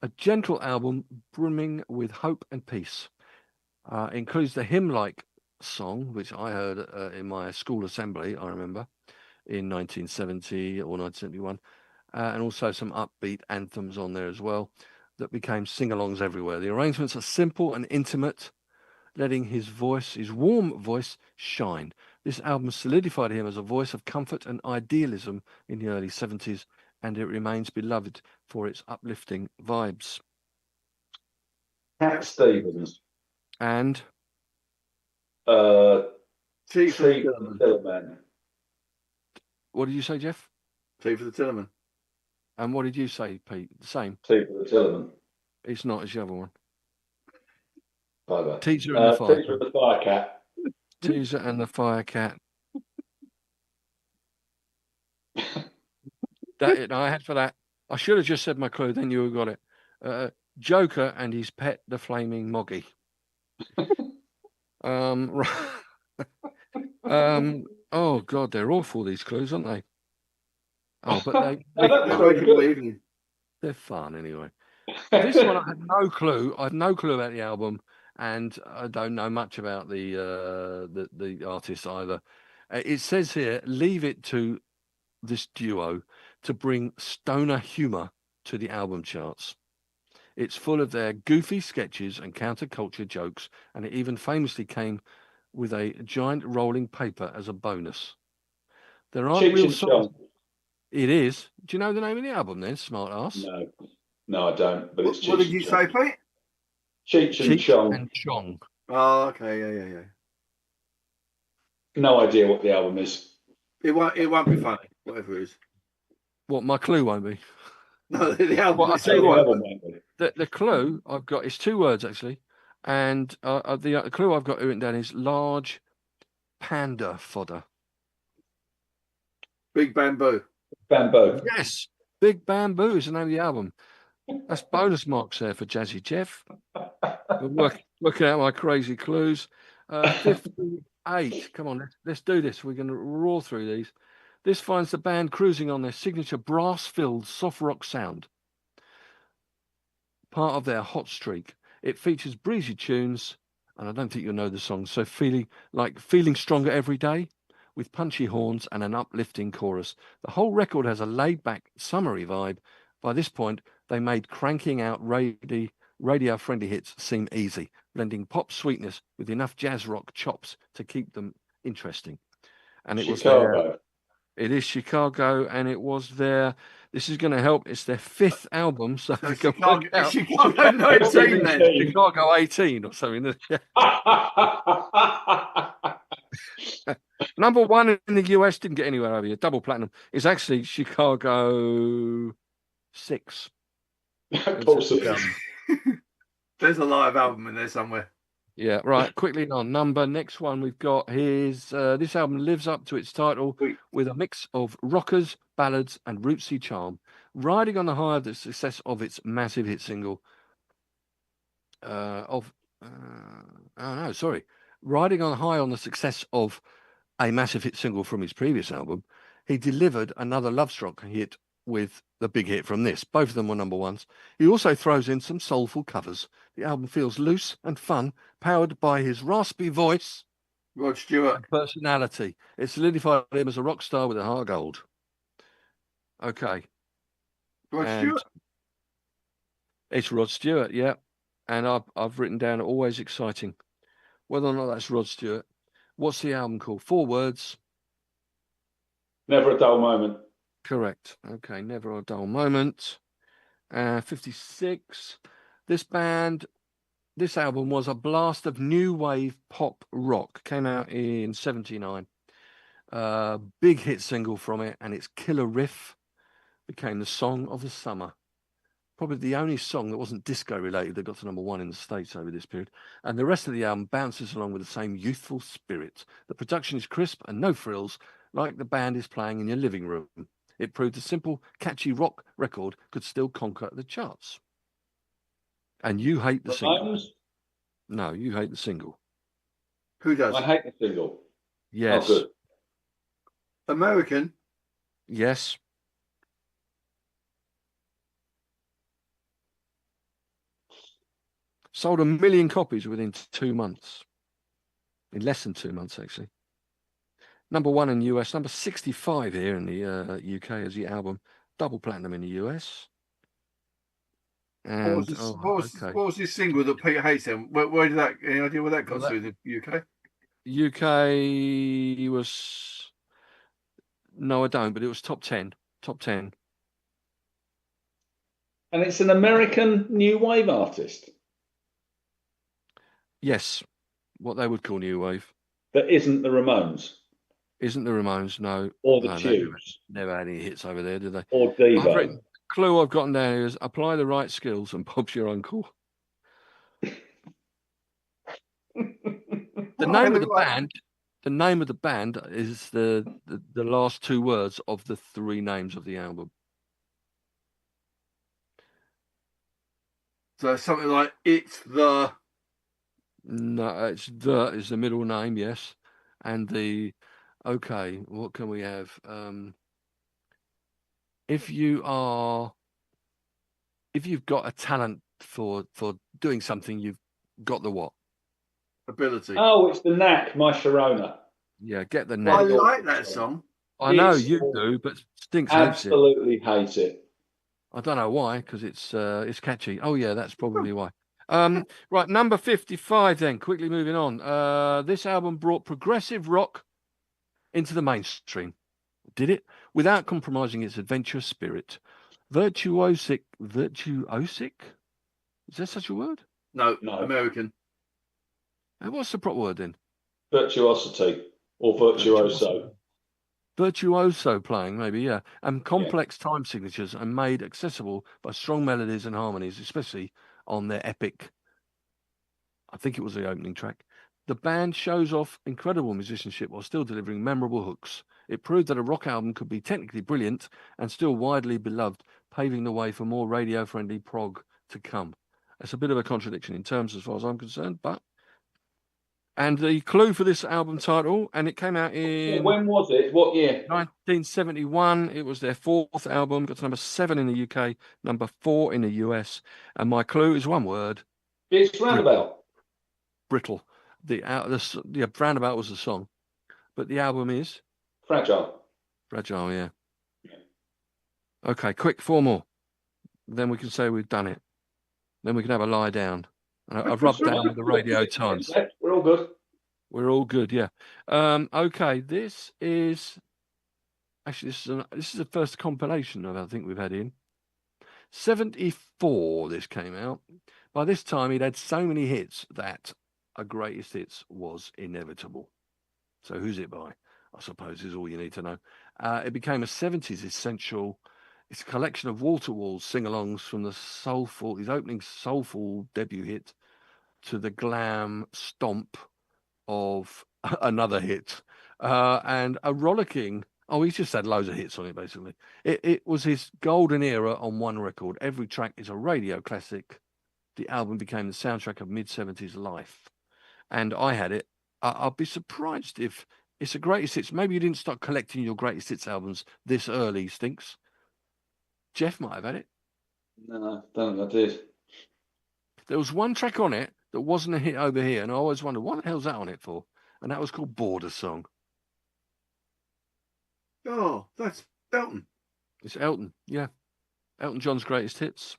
A gentle album brimming with hope and peace. Includes the hymn-like song, which I heard in my school assembly, I remember, in 1970 or 1971. And also some upbeat anthems on there as well that became sing-alongs everywhere. The arrangements are simple and intimate, letting his warm voice shine. This album solidified him as a voice of comfort and idealism in the early 70s, and it remains beloved for its uplifting vibes. Cat Stevens. And? T for the Tillerman. What did you say, Jeff? T for the Tillerman. And what did you say, Pete? The same? T for the Tillerman. It's not, it's the other one. Bye-bye. Teaser and the Fire. Teaser and the Fire Cat. Teaser and the Fire Cat. I had for that. I should have just said my clue, then you would have got it. Joker and his pet, the Flaming Moggy. Oh God, they're awful, these clues, aren't they? Oh, but they're fun anyway. This one I had no clue. I had no clue about the album, and I don't know much about the artist either. It says here, leave it to this duo to bring stoner humor to the album charts. It's full of their goofy sketches and counterculture jokes, and it even famously came with a giant rolling paper as a bonus. There aren't real songs. It is. Do you know the name of the album then, smart ass? No, I don't. But it's what did you say, Pete? Cheech and Chong. Oh, okay, yeah. No idea what the album is. It won't be funny, whatever it is. What, my clue won't be? No, the album. Well, I'll tell you what. The clue I've got is 2 words actually, and the clue I've got written down is large panda fodder? Big Bamboo. Bamboo. Yes, Big Bamboo is the name of the album. That's bonus marks there for Jazzy Geoff. Working out my crazy clues. 58. Come on, let's do this. We're going to roar through these. This finds the band cruising on their signature brass-filled soft rock sound, part of their hot streak. It features breezy tunes, and I don't think you'll know the song, so feeling stronger every day, with punchy horns and an uplifting chorus. The whole record has a laid-back, summery vibe. By this point, they made cranking out radio-friendly hits seem easy, blending pop sweetness with enough jazz rock chops to keep them interesting. And it Chicago. it is Chicago, and it was their. This is going to help. It's their 5th album, so Chicago 19 then. Chicago 18 or something. Number 1 in the US, didn't get anywhere over here. Double platinum is actually Chicago 6. There's a live album in there somewhere. Yeah, right. Quickly on next one we've got is this album lives up to its title with a mix of rockers, ballads, and rootsy charm, riding on the high of the success of its massive hit single. Riding on high on the success of a massive hit single from his previous album, he delivered another Love Struck hit with the big hit from this. Both of them were number ones. He also throws in some soulful covers. The album feels loose and fun, powered by his raspy voice, Rod Stewart, and personality. It solidified him as a rock star with a heart of gold. Okay. Rod Stewart. It's Rod Stewart, yeah. And I've written down always exciting. Whether or not that's Rod Stewart. What's the album called? 4 words. Never a dull moment. Correct. Okay, never a dull moment. 56. This album was a blast of new wave pop rock. Came out in 79. Big hit single from it, and its killer riff became the song of the summer. Probably the only song that wasn't disco related that got to number 1 in the States over this period. And the rest of the album bounces along with the same youthful spirit. The production is crisp and no frills, like the band is playing in your living room. It proved a simple, catchy rock record could still conquer the charts. And you hate the single. No, you hate the single. Who does? I hate the single. Yes. Oh, good. American? Yes. Sold 1 million copies within 2 months. In less than 2 months, actually. Number 1 in the US, number 65 here in the UK as the album. Double platinum in the US. And what was this single that Peter hates him? Where did that? Any idea where that got through the UK? UK was no, I don't, but it was top 10. Top 10. And it's an American new wave artist. Yes, what they would call new wave. That isn't the Ramones. Isn't the Ramones? No. Or the Tubes. Never had any hits over there, did they? Or Devo. Clue I've gotten down here is apply the right skills and Bob's your uncle. The name of the band is the last 2 words of the 3 names of the album. So something like it's the. No, it's the is the middle name, yes. And okay, what can we have? If you've got a talent for doing something, you've got the what? Ability. Oh, it's the Knack, My Sharona. Yeah, get the Knack. I like that song. I know you do, but Stinks absolutely hate it. I don't know why, because it's catchy. Oh yeah, that's probably why. Right, number 55 then, quickly moving on. This album brought progressive rock into the mainstream. Did it? Without compromising its adventurous spirit. Virtuosic? Is there such a word? No, American. What's the proper word then? Virtuosity or virtuoso. Virtuoso playing, maybe, yeah. And complex time signatures and made accessible by strong melodies and harmonies, especially on their epic, I think it was the opening track, The band shows off incredible musicianship while still delivering memorable hooks. It proved that a rock album could be technically brilliant and still widely beloved, paving the way for more radio-friendly prog to come. It's a bit of a contradiction in terms as far as I'm concerned, but... And the clue for this album title, and it came out in... When was it? What year? 1971. It was their 4th album, got to number 7 in the UK, number 4 in the US. And my clue is one word. It's Roundabout. Brittle. Roundabout was the song, but the album is Fragile. Fragile, yeah. Okay, quick, 4 more. Then we can say we've done it. Then we can have a lie down. I've rubbed down the radio times. We're all good. We're all good, yeah. Okay, this is actually this is the first compilation I think we've had in. 74. This came out. By this time, he'd had so many hits that a greatest hits was inevitable. So who's it by? I suppose is all you need to know. It became a 70s essential. It's a collection of wall-to-wall sing-alongs from his opening soulful debut hit to the glam stomp of another hit. And a rollicking... Oh, he's just had loads of hits on it, basically. It was his golden era on one record. Every track is a radio classic. The album became the soundtrack of mid-70s life. And I had it. I'd be surprised if it's a greatest hits. Maybe you didn't start collecting your greatest hits albums this early, Stinks. Jeff might have had it. No, I don't think I did. There was one track on it that wasn't a hit over here, and I always wondered, what the hell's that on it for? And that was called Border Song. Oh, that's Elton. It's Elton, yeah. Elton John's greatest hits,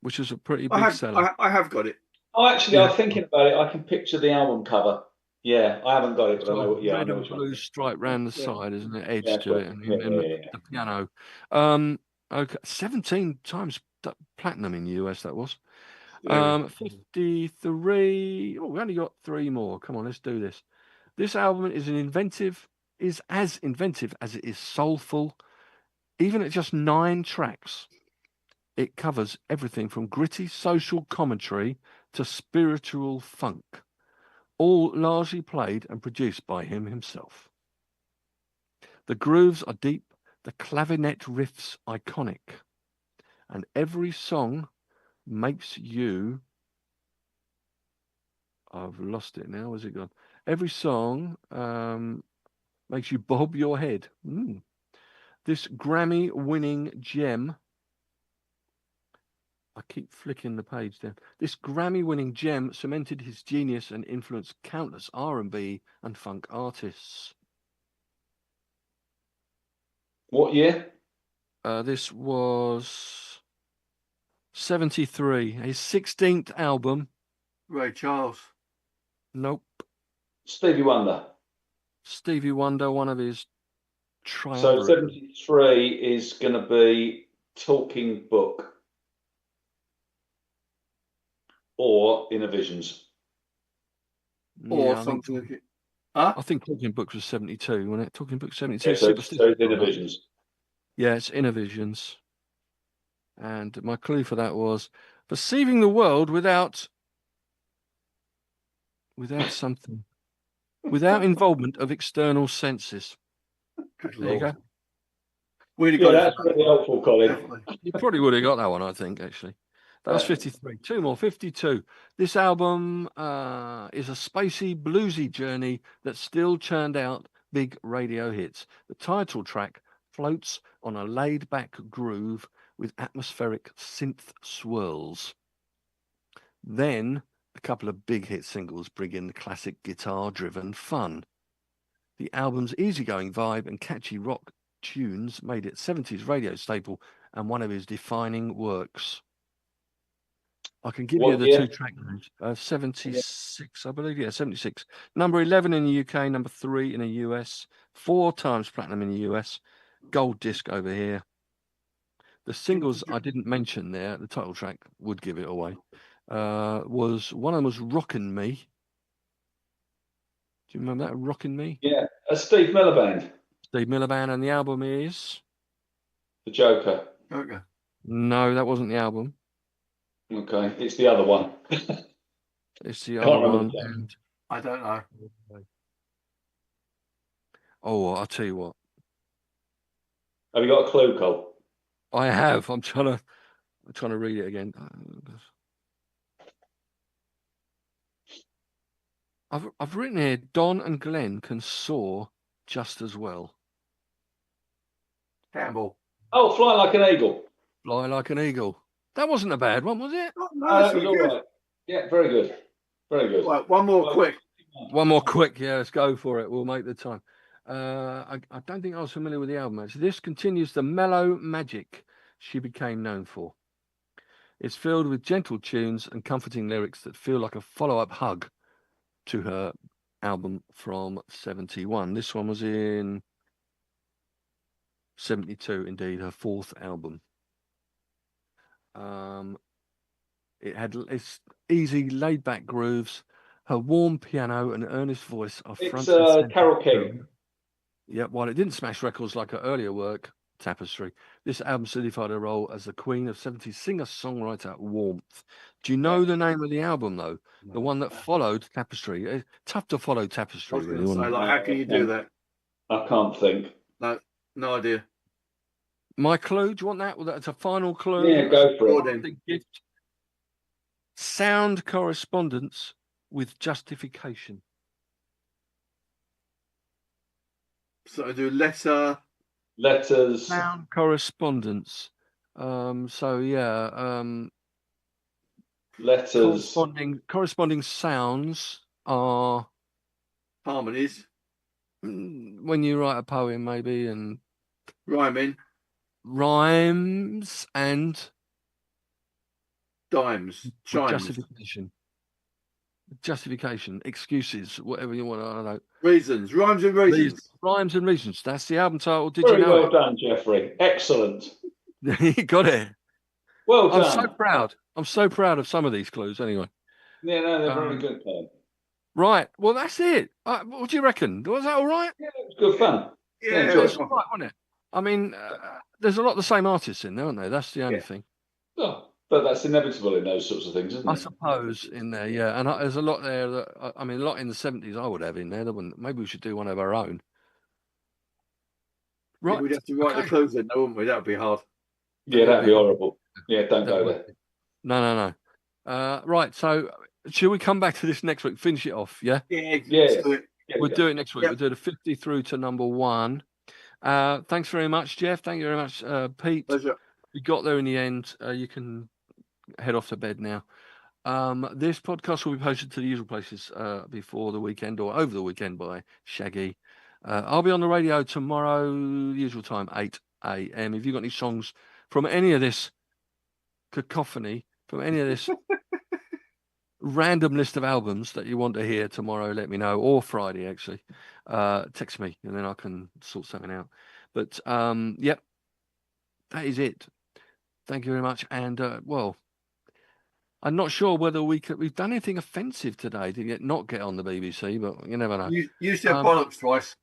which is a pretty big seller. I have got it. Oh, actually, I'm thinking about it. I can picture the album cover. Yeah, I haven't got it, but I know what. Yeah, red I know and blue stripe round the side, isn't it? Edge to it, and the piano. Okay, 17 times platinum in the US. That was 53. Oh, we only got 3 more. Come on, let's do this. This album is as inventive as it is soulful. Even at just 9 tracks, it covers everything from gritty social commentary to spiritual funk, all largely played and produced by him himself. The grooves are deep, the clavinet riffs iconic, and every song makes you... I've lost it now. Where's it gone? Every song makes you bob your head. This Grammy-winning gem... I keep flicking the page down. This Grammy-winning gem cemented his genius and influenced countless R&B and funk artists. What year? This was 73. His 16th album. Ray Charles. Nope. Stevie Wonder. Stevie Wonder, one of his triumvirate. So 73 is going to be Talking Book. Or Innovisions. Or Yeah, something like it. I think Talking Book was 72, wasn't it? Talking Book 72. Yeah, so it's Innovisions. Yeah, it's Innovisions. And my clue for that was perceiving the world without something, without involvement of external senses. There you go. That's really helpful, Colin. You probably would have got that one, I think, actually. That was 53. 2 more, 52. This album is a spacey, bluesy journey that still churned out big radio hits. The title track floats on a laid-back groove with atmospheric synth swirls. Then a couple of big hit singles bring in the classic guitar-driven fun. The album's easygoing vibe and catchy rock tunes made it 70s radio staple and one of his defining works. I can give you the 2 track names. 76, I believe. Yeah, 76. Number 11 in the UK, number 3 in the US, 4 times platinum in the US, gold disc over here. The singles I didn't mention there, the title track would give it away. Was one of them was Rockin' Me. Do you remember that? Rockin' Me? Yeah, a Steve Miller Band. Steve Miller Band, and the album is The Joker. Okay. No, that wasn't the album. Okay, it's the other one. It's the other one. And I don't know. Oh, I'll tell you what. Have you got a clue, Cole? I have. I'm trying to read it again. I've written here, Don and Glenn can soar just as well. Campbell. Oh, Fly Like an Eagle. Fly like an eagle. That wasn't a bad one, was it? Oh, no, That was all right. Yeah, very good. Very good. Right, one more quick. One more quick. Yeah, let's go for it. We'll make the time. I don't think I was familiar with the album, actually. This continues the mellow magic she became known for. It's filled with gentle tunes and comforting lyrics that feel like a follow-up hug to her album from 71. This one was in 72, indeed, her fourth album. It had its easy, laid-back grooves. Her warm piano and earnest voice are front and center. Carole King. Yeah, while it didn't smash records like her earlier work, Tapestry, this album solidified her role as the queen of 70s singer-songwriter warmth. Do you know the name of the album, though? The one that followed Tapestry. Tough to follow Tapestry, I was really. going to say, like, how can you do that? I can't think. No idea. My clue, do you want that? Well, that's a final clue. Yeah, go for it. The gift. Sound correspondence with justification. So I do letters. Sound correspondence. So yeah. Letters. Corresponding sounds are Harmonies. when you write a poem, maybe, and Rhyming. rhymes and Dimes. Chimes. Justification, excuses, whatever you want. I don't know. Reasons. Rhymes and reasons. Rhymes and reasons. That's the album title. Did Very you know well it? done, Jeffrey. Excellent. You got it. Well done. I'm so proud. I'm so proud of some of these clues. Anyway. Yeah, no, they're very good, Paul. Right. Well, that's it. What do you reckon? Was that all right? Yeah, it was good fun. Yeah, it It was all right, wasn't it? I mean, there's a lot of the same artists in there, aren't there? That's the only thing. Oh, but that's inevitable in those sorts of things, isn't it? I suppose in there, yeah. And there's a lot there that I mean, a lot in the 70s I would have in there. That wouldn't. Maybe we should do one of our own. Right. We'd have to write the clues in, wouldn't we? That would be hard. Yeah, that'd be horrible. Yeah, don't go there. No. Right. So, should we come back to this next week? Finish it off, yeah? Yeah. We'll do it next week. We'll do the 50 through to number 1. Thanks very much, Jeff. Thank you very much, Pete. Pleasure. We got there in the end. You can head off to bed now. This podcast will be posted to the usual places before the weekend or over the weekend by Shaggy. I'll be on the radio tomorrow, usual time, 8 a.m. If you've got any songs from any of this cacophony, from any of this random list of albums that you want to hear tomorrow, let me know, or Friday, actually. Text me, and then I can sort something out. But, yep, that is it. Thank you very much. And, well, I'm not sure whether we've done anything offensive today to not get on the BBC, but you never know. You said bollocks twice.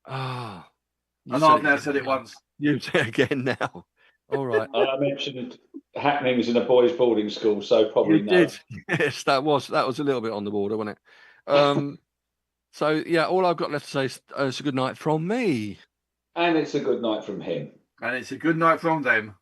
Ah, and I've now said it once. You say it again now. All right. I mentioned happenings in a boys' boarding school, so probably you did. Yes, that was a little bit on the border, wasn't it? So yeah, all I've got left to say is it's a good night from me. And it's a good night from him. And it's a good night from them.